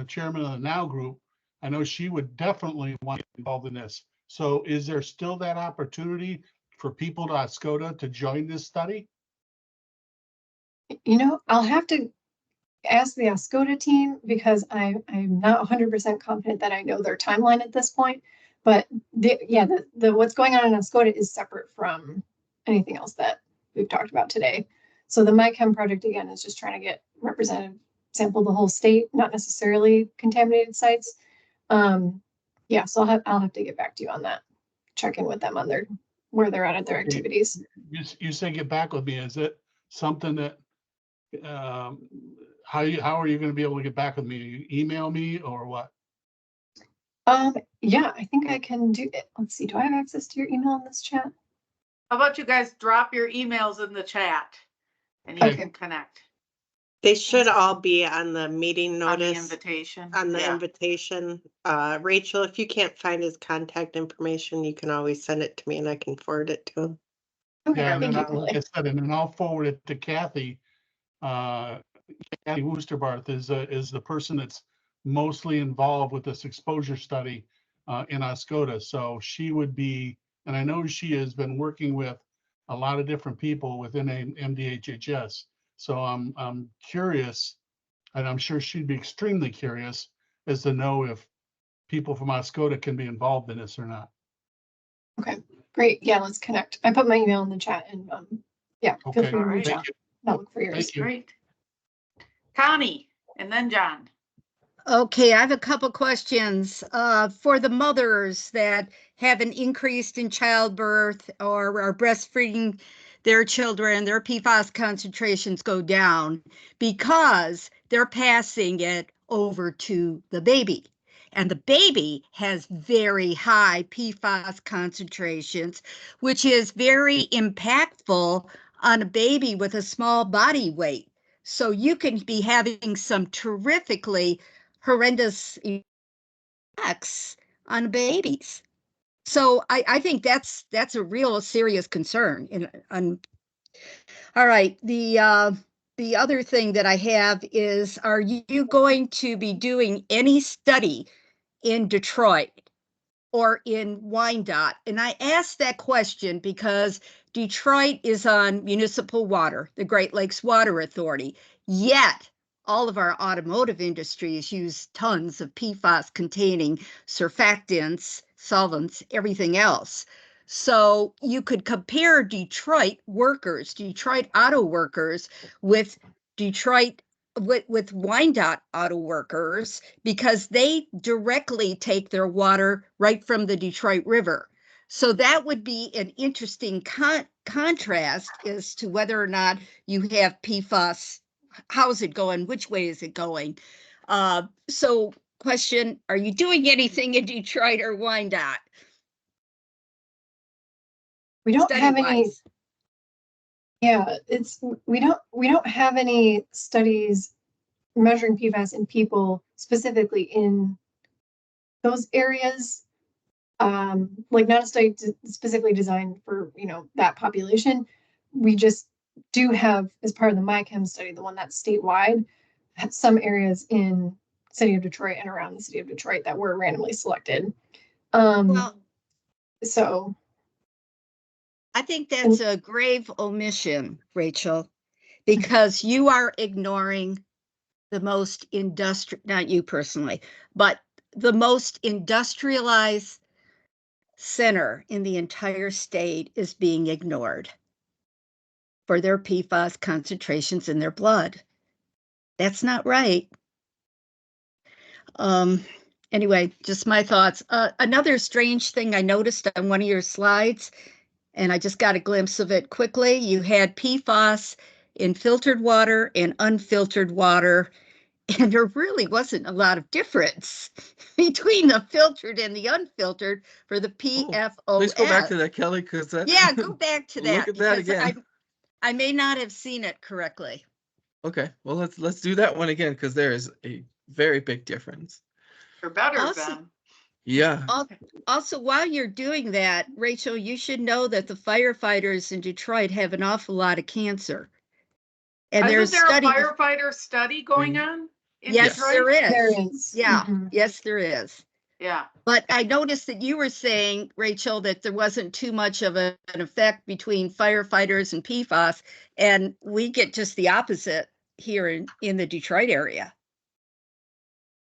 chairman of the Now Group. I know she would definitely want to be involved in this. So is there still that opportunity for people to Oscoda to join this study? I'll have to ask the Oscoda team because I'm not 100% confident that I know their timeline at this point. But what's going on in Oscoda is separate from anything else that we've talked about today. So the MyChem project, again, is just trying to get representative sample the whole state, not necessarily contaminated sites. So I'll have to get back to you on that. Check in with them on where they're at their activities. You say get back with me. Is it something that how are you going to be able to get back with me? You email me or what? Yeah, I think I can do it. Let's see. Do I have access to your email in this chat? How about you guys drop your emails in the chat? and you Okay. can connect They should all be on the meeting on the notice, invitation. on the Yeah. invitation. Rachel, if you can't find his contact information, you can always send it to me and I can forward it to him. Okay, Yeah, and then, thank you, like I Kelly. said, and then I'll forward it to Kathy. Kathy Woosterbarth is the person that's mostly involved with this exposure study in Oscoda. So she would be, and I know she has been working with a lot of different people within MDHHS. So I'm curious, and I'm sure she'd be extremely curious as to know if people from Oscoda can be involved in this or not. Okay, great. Yeah, let's connect. I put my email in the chat and yeah, feel Okay, free to reach thank out. you. I'll look for yours. Thank you. Great. Connie, and then John. Okay, I have a couple questions for the mothers that have an increase in childbirth or are breastfeeding their children. Their PFAS concentrations go down because they're passing it over to the baby. And the baby has very high PFAS concentrations, which is very impactful on a baby with a small body weight. So you can be having some terrifically horrendous effects on babies. So I think that's a real serious concern. All right, the other thing that I have is, are you going to be doing any study in Detroit or in Wyandotte? And I asked that question because Detroit is on municipal water, the Great Lakes Water Authority, yet all of our automotive industries use tons of PFAS containing surfactants, solvents, everything else. So you could compare Detroit workers, Detroit auto workers with Detroit with Wyandotte auto workers, because they directly take their water right from the Detroit River. So that would be an interesting contrast as to whether or not you have PFAS. How's it going? Which way is it going? So question, are you doing anything in Detroit or Wyandotte? We don't have any, Study-wise? yeah, we don't have any studies measuring PFAS in people specifically in those areas. Like not a study specifically designed for, that population. We just do have, as part of the MyChem study, the one that's statewide, some areas in city of Detroit and around the city of Detroit that were randomly selected. Well, So I think that's a grave omission, Rachel, because you are ignoring the most not you personally, but the most industrialized center in the entire state is being ignored for their PFAS concentrations in their blood. That's not right. Anyway, just my thoughts. Another strange thing I noticed on one of your slides, and I just got a glimpse of it quickly, you had PFAS in filtered water and unfiltered water, and there really wasn't a lot of difference between the filtered and the unfiltered for the PFOS. Please go back to that, Kelly, because that. Yeah, go back to that. Look at that because again. I may not have seen it correctly. Okay, well, let's do that one again, because there is a very big difference. For better, Also- Ben. Yeah. Also, while you're doing that, Rachel, you should know that the firefighters in Detroit have an awful lot of cancer. And Isn't there's there a studies. firefighter study going on in Yes, Detroit? there is. there is. Yeah, Mhm. yes, there is. Yeah. But I noticed that you were saying, Rachel, that there wasn't too much of an effect between firefighters and PFAS, and we get just the opposite here in the Detroit area.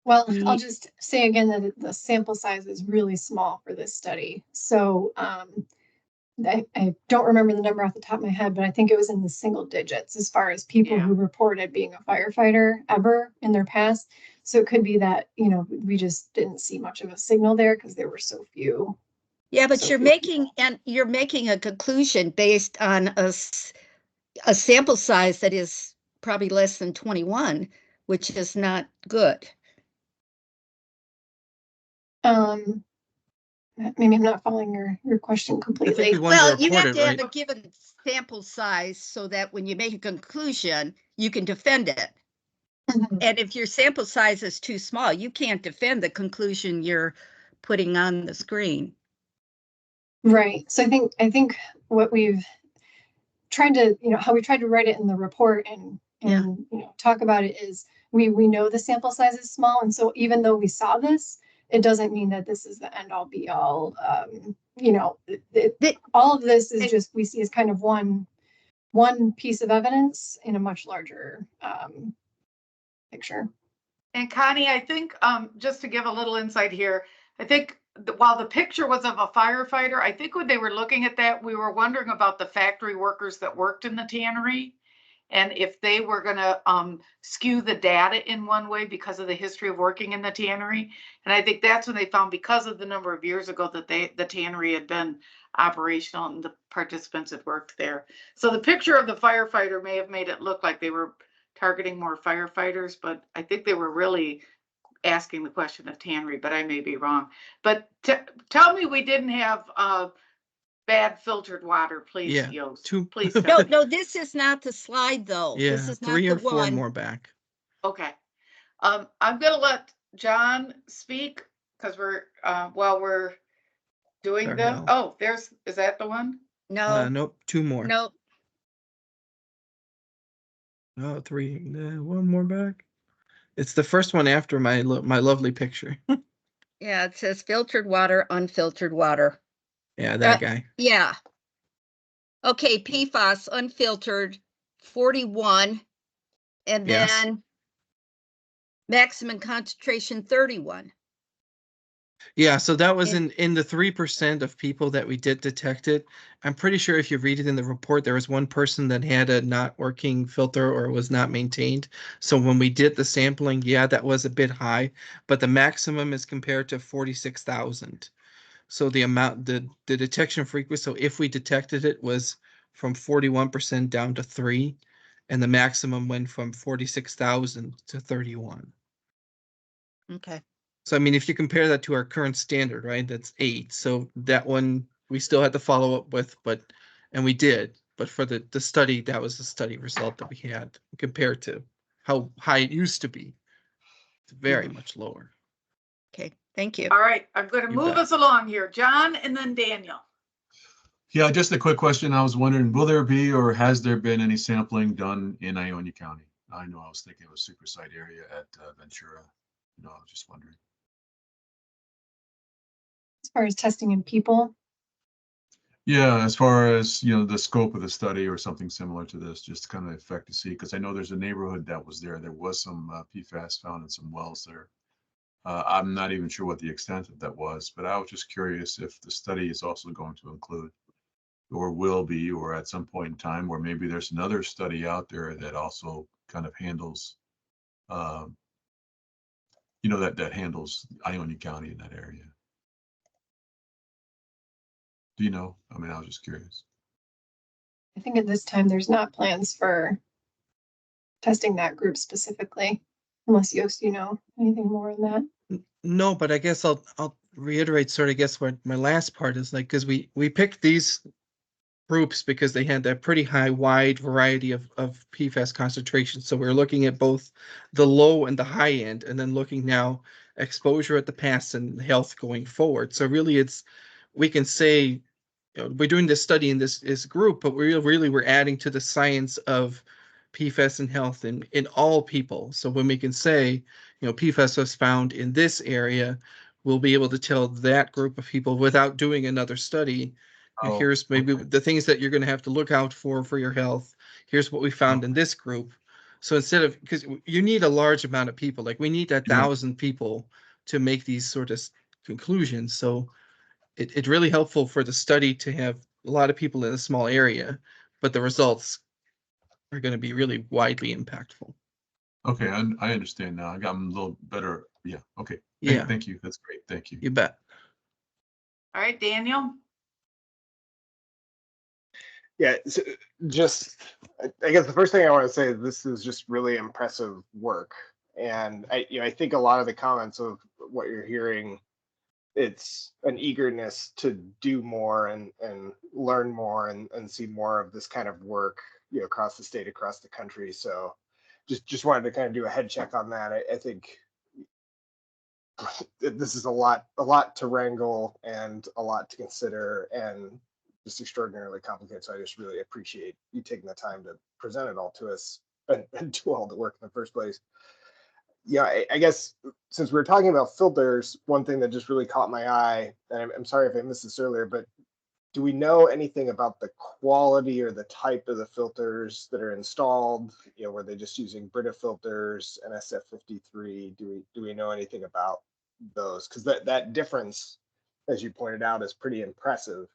Well, I'll just say again that the sample size is really small for this study. So I don't remember the number off the top of my head, but I think it was in the single digits as far as people who reported being a firefighter ever in their past. So it could be that, we just didn't see much of a signal there because there were so few. Yeah, but So you're few making a conclusion based on a sample size that is probably less than 21, which is not good. maybe I'm not following your question I think completely. we wanted to Well, you report have it, to have right? a given sample size so that when you make a conclusion, you can defend it. Mhm. And if your sample size is too small, you can't defend the conclusion you're putting on the screen. Right. So I think what we've tried to, how we tried to write it in the report and Yeah. talk about it is we know the sample size is small, and so even though we saw this, it doesn't mean that this is the end all be all. All of this is just we see as kind of one piece of evidence in a much larger picture. And Connie, I think just to give a little insight here, I think while the picture was of a firefighter, I think when they were looking at that, we were wondering about the factory workers that worked in the tannery and if they were going to skew the data in one way because of the history of working in the tannery. And I think that's when they found, because of the number of years ago that the tannery had been operational and the participants had worked there. So the picture of the firefighter may have made it look like they were targeting more firefighters, but I think they were really asking the question of tannery, but I may be wrong. But tell me we didn't have bad filtered water, please, Yeah, Yost. two. Please tell me. No, this is not the slide though. This Yeah, is not 3 the or 4 one. more back. Okay. I'm gonna let John speak because we're while we're doing Sorry, the, oh, is that the one? No, Nope, 2 more. no. No, 3. 1 more back. It's the first one after my lovely picture. Yeah, it says filtered water, unfiltered water. Yeah, that guy. Yeah. Okay, PFAS unfiltered, 41, and Yes. then maximum concentration 31. Yeah, so that was And- in the 3% of people that we did detect it. I'm pretty sure if you read it in the report, there was one person that had a not working filter or was not maintained. So when we did the sampling, yeah, that was a bit high, but the maximum is compared to 46,000. So the amount, the detection frequency, so if we detected it, was from 41% down to 3, and the maximum went from 46,000 to 31. Okay. So I mean, if you compare that to our current standard, right, that's 8. So that one we still had to follow up with, and we did. But for the study, that was the study result that we had compared to how high it used to be. It's very much lower. Okay, thank you. All right, I'm going to You move bet. us along here. John and then Daniel. Yeah, just a quick question. I was wondering, will there be or has there been any sampling done in Ionia County? I know I was thinking of a super site area at Ventura. I was just wondering. As far as testing in people, Yeah, as far as, the scope of the study or something similar to this, just to kind of affect to see, because I know there's a neighborhood that was there. There was some PFAS found in some wells there. I'm not even sure what the extent of that was, but I was just curious if the study is also going to include or will be, or at some point in time, or maybe there's another study out there that also kind of handles, that handles Ionia County in that area. Do you know? I mean, I was just curious. I think at this time there's not plans for testing that group specifically, unless Yost, anything more on that. No, but I guess I'll reiterate sort of guess what my last part is like, because we picked these groups because they had that pretty high, wide variety of PFAS concentrations. So we're looking at both the low and the high end, and then looking now exposure at the past and health going forward. So really we can say, we're doing this study in this group, but we're adding to the science of PFAS and health in all people. So when we can say, PFAS was found in this area, we'll be able to tell that group of people without doing another study, here's maybe the things that you're going to have to look out for your health. Here's what we found in this group. So instead of, because you need a large amount of people, like we need 1,000 people to make these sort of conclusions. So it's really helpful for the study to have a lot of people in a small area, but the results are going to be really widely impactful. Okay, I understand now. I got a little better. Yeah. Okay. Yeah. Thank you. That's great. Thank you. You bet. All right, Daniel. Yeah, so I guess the first thing I want to say is this is just really impressive work, and I think a lot of the comments of what you're hearing it's an eagerness to do more and learn more and see more of this kind of work, you know, across the state, across the country. So just wanted to kind of do a head check on that. I think this is a lot to wrangle and a lot to consider and just extraordinarily complicated. So I just really appreciate you taking the time to present it all to us and do all the work in the first place. Yeah, I guess since we were talking about filters, one thing that just really caught my eye, and I'm sorry if I missed this earlier, but do we know anything about the quality or the type of the filters that are installed? You know, were they just using Brita filters, NSF53? Do we know anything about those? Because that difference, as you pointed out, is pretty impressive.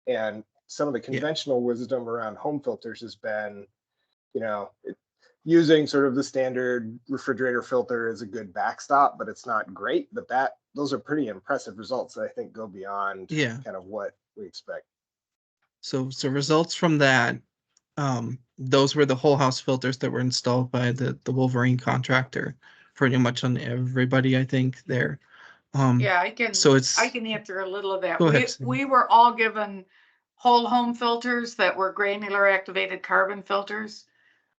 And some of the conventional wisdom around home filters has been, you know, using sort of the standard refrigerator filter is a good backstop, but it's not great. But those are pretty impressive results that I think go beyond kind of what we expect. So results from that, those were the whole house filters that were installed by the Wolverine contractor, pretty much on everybody, I think there. Yeah, I can answer a little of that. Go ahead, We were all given whole home filters that were granular activated carbon filters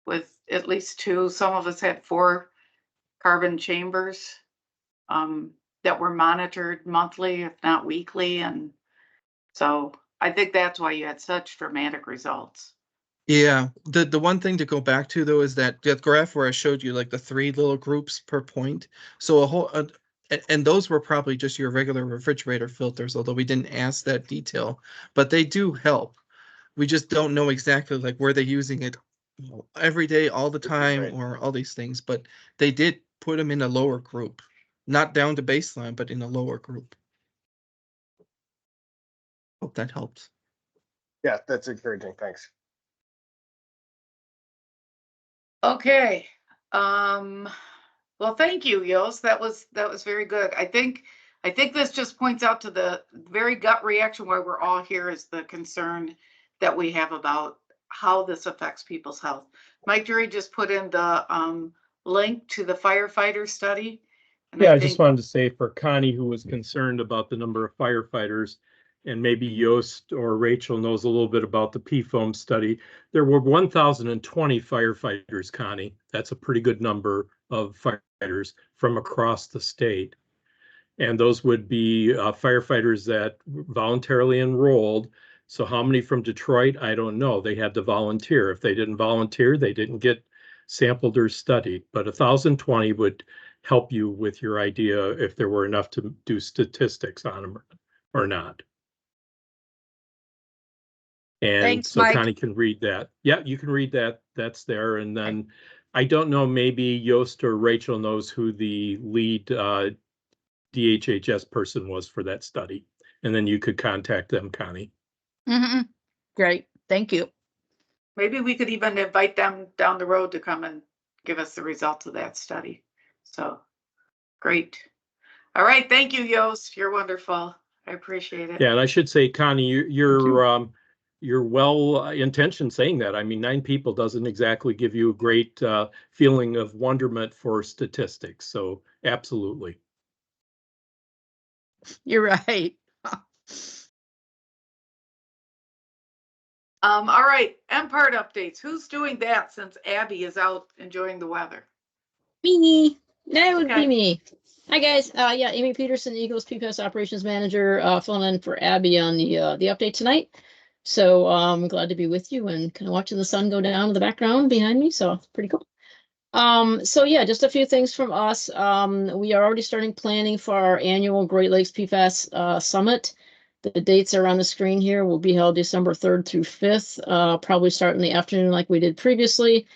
with at least 2. Some of us had 4 carbon chambers that were monitored monthly, if not weekly. And so I think that's why you had such dramatic results. Yeah, the one thing to go back to though is that graph where I showed you like the 3 little groups per point. So a whole and those were probably just your regular refrigerator filters, although we didn't ask that detail, but they do help. We just don't know exactly like where they're using it every day, all the time, or all these things, but they did put them in a lower group, not down to baseline, but in a lower group. Hope that helps. Yeah, that's encouraging. Thanks. Okay. Well, thank you, Yost. That was very good. I think this just points out to the very gut reaction why we're all here is the concern that we have about how this affects people's health. Mike Drury just put in the link to the firefighter study. And yeah, I just wanted to say for Connie, who was concerned about the number of firefighters, and maybe Yost or Rachel knows a little bit about the PFOAM study, there were 1,020 firefighters, Connie. That's a pretty good number of firefighters from across the state. And those would be firefighters that voluntarily enrolled. So how many from Detroit? I don't know. They had to volunteer. If they didn't volunteer, they didn't get sampled or studied. But 1,020 would help you with your idea if there were enough to do statistics on them or not. And Thanks, so Mike. Connie can read that. Yeah, you can read that. That's there. And then I don't know, maybe Yost or Rachel knows who the lead DHHS person was for that study. And then you could contact them, Connie. Great. Thank you. Maybe we could even invite them down the road to come and give us the results of that study. So great. All right. Thank you, Yost. You're wonderful. I appreciate it. Yeah, and I should say, Connie, you're well intentioned saying that. I mean, 9 people doesn't exactly give you a great feeling of wonderment for statistics. So absolutely. You're right. All right, MPART updates. Who's doing that since Abby is out enjoying the weather? Me. That would be me. Hi guys. Yeah, Amy Peterson, Eagles PFAS Operations Manager, filling in for Abby on the update tonight. So I'm glad to be with you and kind of watching the sun go down in the background behind me. So it's pretty cool. So yeah, just a few things from us. We are already starting planning for our annual Great Lakes PFAS Summit. The dates are on the screen here. Will be held December 3rd through 5th, probably start in the afternoon like we did previously.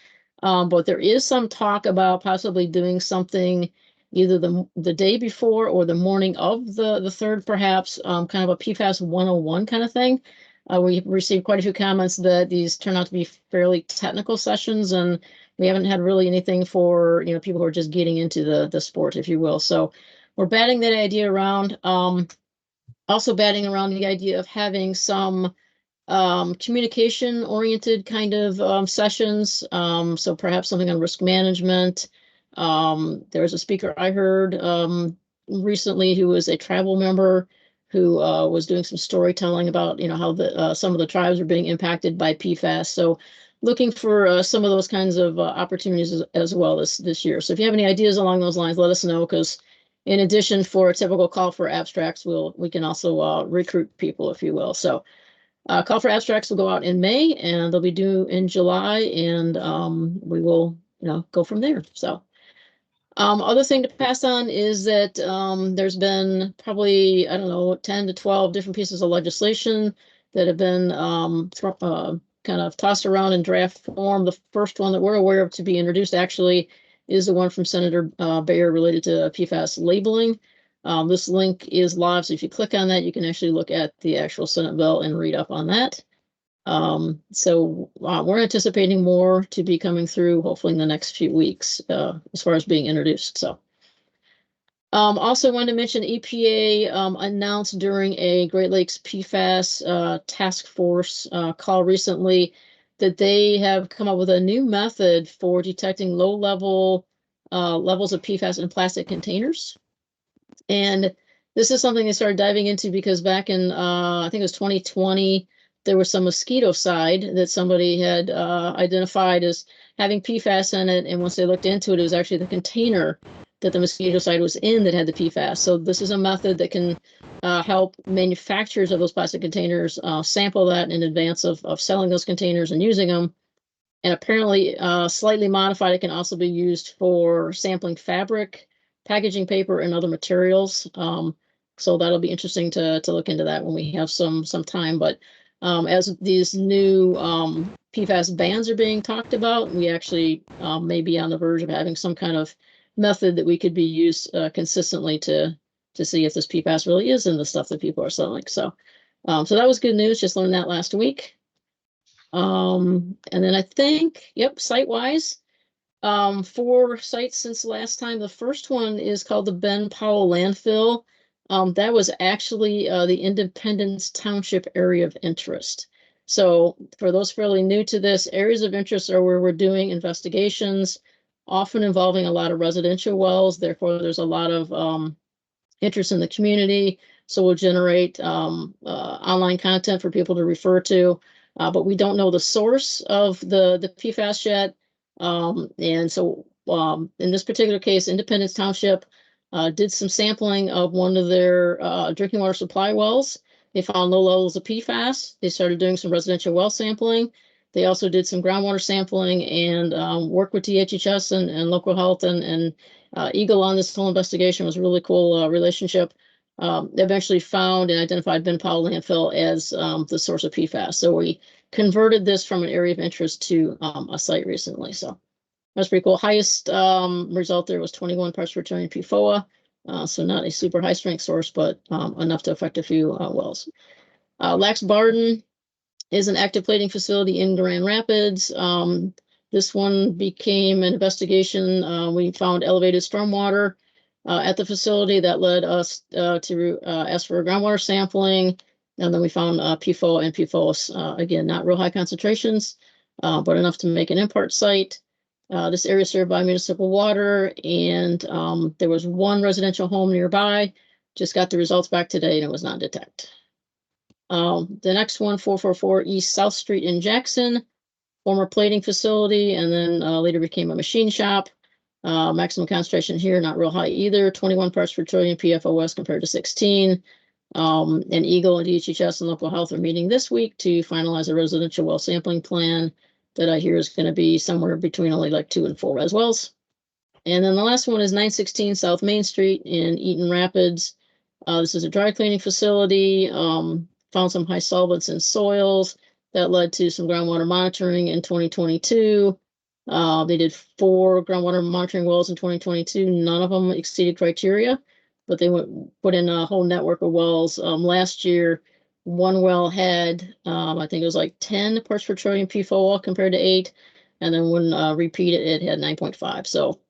But there is some talk about possibly doing something either the day before or the morning of the 3rd, perhaps, kind of a PFAS 101 kind of thing. We received quite a few comments that these turn out to be fairly technical sessions, and we haven't had really anything for people who are just getting into the sport, if you will. So we're batting that idea around. Also batting around the idea of having some communication oriented kind of sessions. So perhaps something on risk management. There was a speaker I heard recently who was a tribal member who was doing some storytelling about, how some of the tribes are being impacted by PFAS. So looking for some of those kinds of opportunities as well this year. So if you have any ideas along those lines, let us know, because in addition for a typical call for abstracts, we can also recruit people, if you will. So call for abstracts will go out in May, and they'll be due in July, and we will, go from there. So other thing to pass on is that there's been probably, 10 to 12 different pieces of legislation that have been kind of tossed around in draft form. The first one that we're aware of to be introduced actually is the one from Senator Bayer related to PFAS labeling. This link is live, so if you click on that, you can actually look at the actual Senate bill and read up on that. So we're anticipating more to be coming through hopefully in the next few weeks as far as being introduced. So also wanted to mention EPA announced during a Great Lakes PFAS task force call recently that they have come up with a new method for detecting low level levels of PFAS in plastic containers. And this is something they started diving into because back in, I think it was 2020, there was some mosquitocide that somebody had identified as having PFAS in it. And once they looked into it, it was actually the container that the mosquitocide was in that had the PFAS. So this is a method that can help manufacturers of those plastic containers sample that in advance of selling those containers and using them. And apparently slightly modified, it can also be used for sampling fabric, packaging paper, and other materials. So that'll be interesting to look into that when we have some time. But as these new PFAS bans are being talked about, we actually may be on the verge of having some kind of method that we could be used consistently to see if this PFAS really is in the stuff that people are selling. So so that was good news. Just learned that last week. And then I think, site-wise, 4 sites since last time. The first one is called the Ben Powell Landfill. That was actually the Independence Township area of interest. So for those fairly new to this, areas of interest are where we're doing investigations, often involving a lot of residential wells. Therefore, there's a lot of interest in the community. So we'll generate online content for people to refer to. But we don't know the source of the PFAS yet. And so in this particular case, Independence Township did some sampling of one of their drinking water supply wells. They found low levels of PFAS. They started doing some residential well sampling. They also did some groundwater sampling and worked with DHHS and local health and Eagle on this whole investigation. Was a really cool relationship. Eventually found and identified Ben Powell landfill as the source of PFAS. So we converted this from an area of interest to a site recently. So that's pretty cool. Highest result there was 21 parts per trillion PFOA. So not a super high strength source, but enough to affect a few wells. Lax Barden is an active plating facility in Grand Rapids. This one became an investigation. We found elevated stormwater at the facility that led us to ask for groundwater sampling. And then we found PFOA and PFOS, again, not real high concentrations, but enough to make an MPART site. This area is served by municipal water, and there was one residential home nearby. Just got the results back today, and it was not detected. The next one, 444 East South Street in Jackson, former plating facility, and then later became a machine shop. Maximum concentration here, not real high either, 21 parts per trillion PFOS compared to 16. And Eagle and DHHS and local health are meeting this week to finalize a residential well sampling plan that I hear is going to be somewhere between only like 2 and 4 res wells. And then the last one is 916 South Main Street in Eaton Rapids. This is a dry cleaning facility. Found some high solvents in soils that led to some groundwater monitoring in 2022. They did 4 groundwater monitoring wells in 2022. None of them exceeded criteria, but they put in a whole network of wells. Last year, one well had, I think it was like 10 parts per trillion PFOA compared to 8. And then when repeated, it had 9.5. So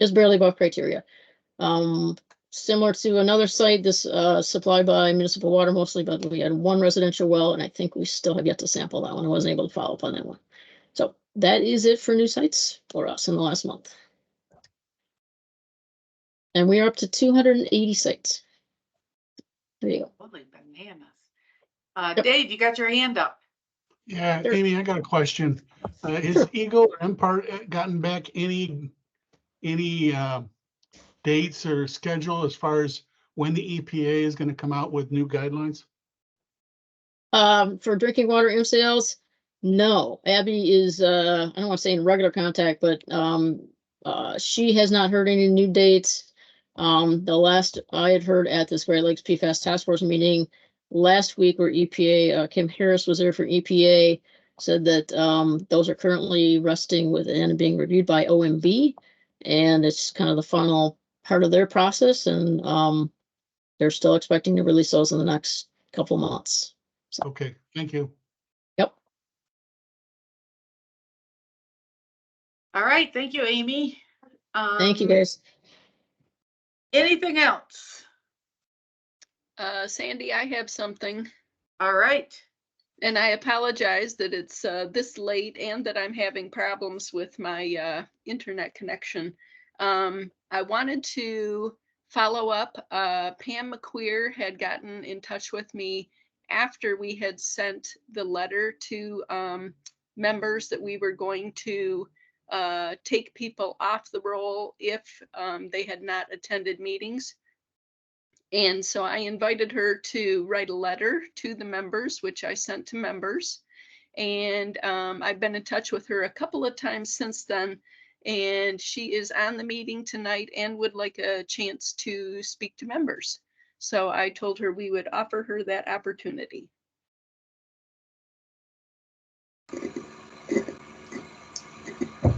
just barely above criteria. Similar to another site, this supplied by municipal water mostly, but we had 1 residential well, and I think we still have yet to sample that one. I wasn't able to follow up on that one. So that is it for new sites for us in the last month. And we are up to 280 sites. There you go. Holy bananas. Dave, you got your hand up. Yeah, Sure. Amy, I got a question. Has Sure. Eagle or MPART gotten back any dates or schedule as far as when the EPA is going to come out with new guidelines? For drinking water MCLs, no. Abby is, I don't want to say in regular contact, but she has not heard any new dates. The last I had heard at this Great Lakes PFAS Task Force meeting last week, where EPA, Kim Harris was there for EPA, said that those are currently resting with and being reviewed by OMB, and it's kind of the final part of their process, and they're still expecting to release those in the next couple months. So. Okay, thank you. Yep. All right, thank you, Amy. Thank you, guys. Anything else? Sandy, I have something. All right. And I apologize that it's this late and that I'm having problems with my internet connection. I wanted to follow up. Pam McQueer had gotten in touch with me after we had sent the letter to members that we were going to take people off the roll if they had not attended meetings. And so I invited her to write a letter to the members, which I sent to members. And I've been in touch with her a couple of times since then. And she is on the meeting tonight and would like a chance to speak to members. So I told her we would offer her that opportunity.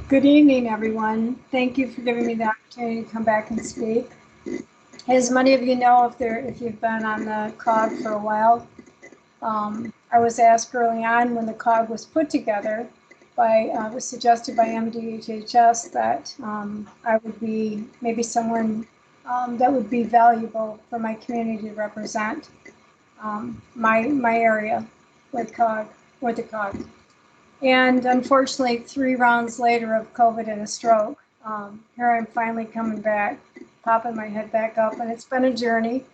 Good evening, everyone. Thank you for giving me the opportunity to come back and speak. As many of you know, if you've been on the COG for a while, I was asked early on when the COG was put together was suggested by MDHHS that I would be maybe someone that would be valuable for my community to represent my area with the COG. And unfortunately, 3 rounds later of COVID and a stroke, here I'm finally coming back, popping my head back up, and it's been a journey,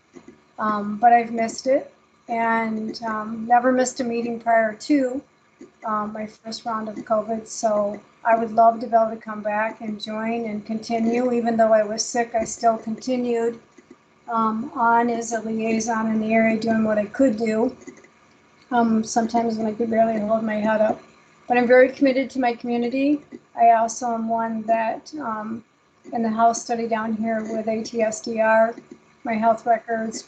but I've missed it, and never missed a meeting prior to my first round of COVID. So I would love to be able to come back and join and continue. Even though I was sick, I still continued on as a liaison in the area, doing what I could do. Sometimes when I could barely hold my head up. But I'm very committed to my community. I also am one that in the house study down here with ATSDR, my health records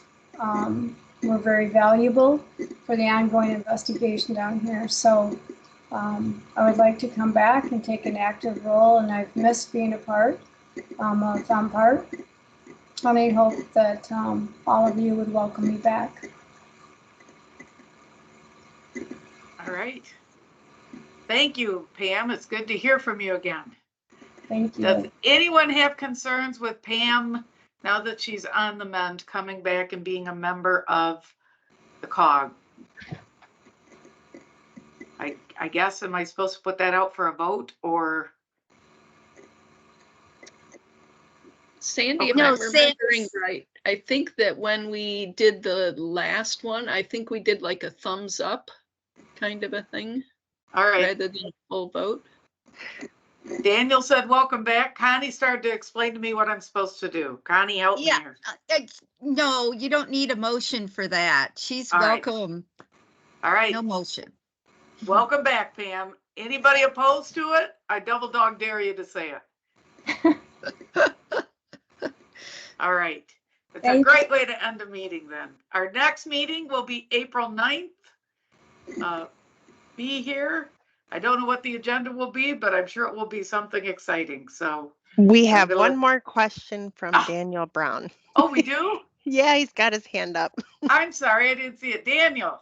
were very valuable for the ongoing investigation down here. So I would like to come back and take an active role, and I've missed being a part of MPART. And I hope that all of you would welcome me back. All right. Thank you, Pam. It's good to hear from you again. Thank you. Does anyone have concerns with Pam now that she's on the mend, coming back and being a member of the COG? I guess, am I supposed to put that out for a vote, or? Sandy, if Okay. I'm remembering right, I think that when we did the last one, I think we did like a thumbs up kind of a thing. All right. Rather than a full vote. Daniel said, welcome back. Connie started to explain to me what I'm supposed to do. Connie, help me here. No, you don't need a motion for that. She's All right. welcome. All right. No motion. Welcome back, Pam. Anybody opposed to it? I double dog dare you to say it. All right. It's a great way to end a meeting then. Our next meeting will be April 9th. Be here. I don't know what the agenda will be, but I'm sure it will be something exciting. So we have one more question from Daniel Brown. Oh, we do? Yeah, he's got his hand up. I'm sorry, I didn't see it. Daniel.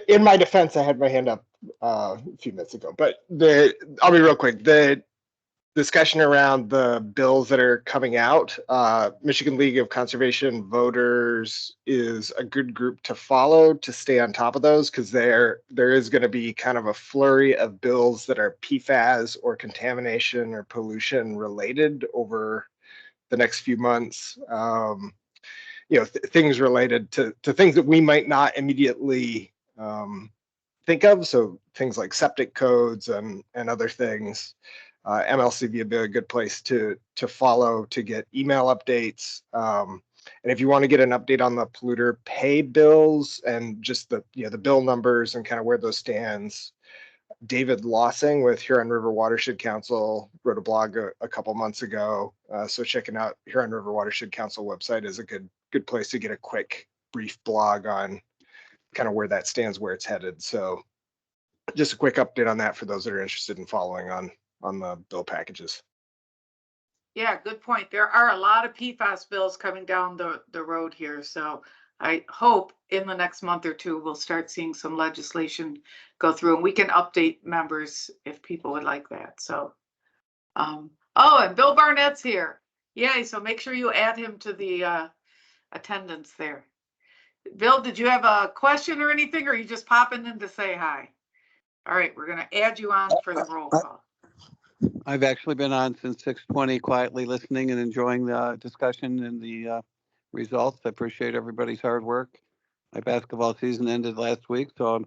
In my defense, I had my hand up a few minutes ago, but I'll be real quick. The discussion around the bills that are coming out, Michigan League of Conservation Voters is a good group to follow to stay on top of those, because there is going to be kind of a flurry of bills that are PFAS or contamination or pollution related over the next few months. You know, things related to things that we might not immediately think of. So things like septic codes and other things. MLCV would be a good place to follow to get email updates. And if you want to get an update on the polluter pay bills and just the the bill numbers and kind of where those stands, David Lossing with Huron River Watershed Council wrote a blog a couple months ago. So checking out Huron River Watershed Council website is a good place to get a quick, brief blog on kind of where that stands, where it's headed. So just a quick update on that for those that are interested in following on the bill packages. Yeah, good point. There are a lot of PFAS bills coming down the road here. So I hope in the next month or two, we'll start seeing some legislation go through and we can update members if people would like that. So, oh, and Bill Barnett's here. Yay. So make sure you add him to the attendance there. Bill, did you have a question or anything, or are you just popping in to say hi? All right, we're going to add you on for the roll call. I've actually been on since 6:20, quietly listening and enjoying the discussion and the results. I appreciate everybody's hard work. My basketball season ended last week, so I'm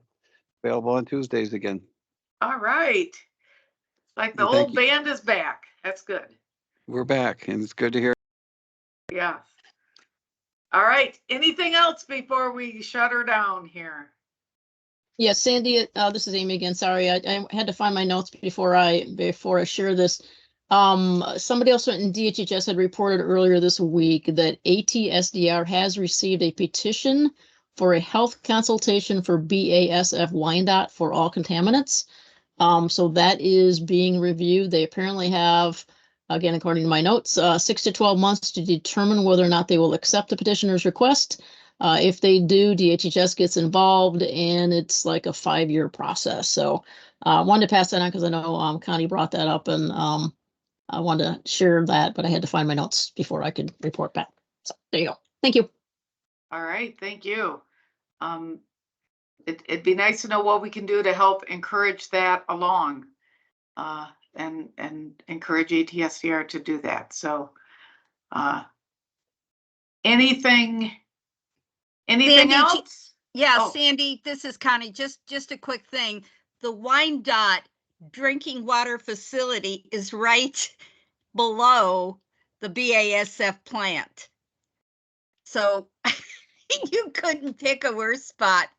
available on Tuesdays again. All right. Like the old band is back. That's good. We're back, and it's good to hear. Yeah. All right. Anything else before we shut her down here? Yes, Sandy, this is Amy again. Sorry, I had to find my notes before I share this. Somebody else in DHHS had reported earlier this week that ATSDR has received a petition for a health consultation for BASF Wyandotte for all contaminants. So that is being reviewed. They apparently have, again, according to my notes, 6 to 12 months to determine whether or not they will accept the petitioner's request. If they do, DHHS gets involved, and it's like a 5-year process. So I wanted to pass that on because I know Connie brought that up, and I wanted to share that, but I had to find my notes before I could report back. So there you go. Thank you. All right. Thank you. It'd be nice to know what we can do to help encourage that along and encourage ATSDR to do that. So anything Sandy, else? Yeah, Oh. Sandy, this is Connie. Just a quick thing. The Wyandotte drinking water facility is right below the BASF plant. So you couldn't pick a worse spot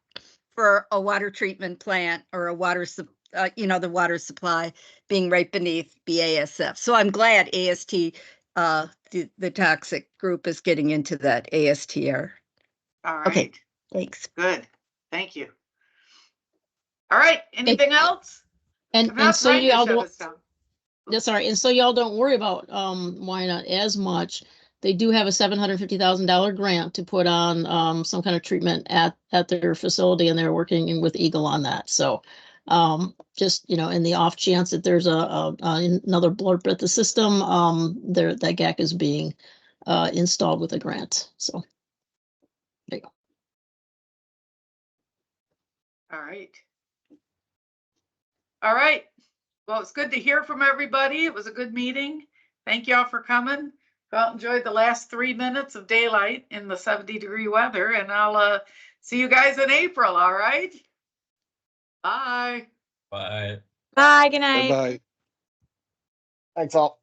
for a water treatment plant or a water, the water supply being right beneath BASF. So I'm glad AST, the toxic group, is getting into that ASTR. All right. Okay, thanks. Good. Thank you. All right. Anything else? And so trying to y'all shut don't. us down. Yeah, sorry. And so y'all don't worry about Wyandotte as much. They do have a $750,000 grant to put on some kind of treatment at their facility, and they're working with Eagle on that. So just, in the off chance that there's another blurb at the system, that GAC is being installed with a grant. So there you go. All right. All right. Well, it's good to hear from everybody. It was a good meeting. Thank you all for coming. Well, enjoyed the last 3 minutes of daylight in the 70-degree weather, and I'll see you guys in April. All right. Bye. Bye. Bye. Good night. Bye-bye. Thanks all.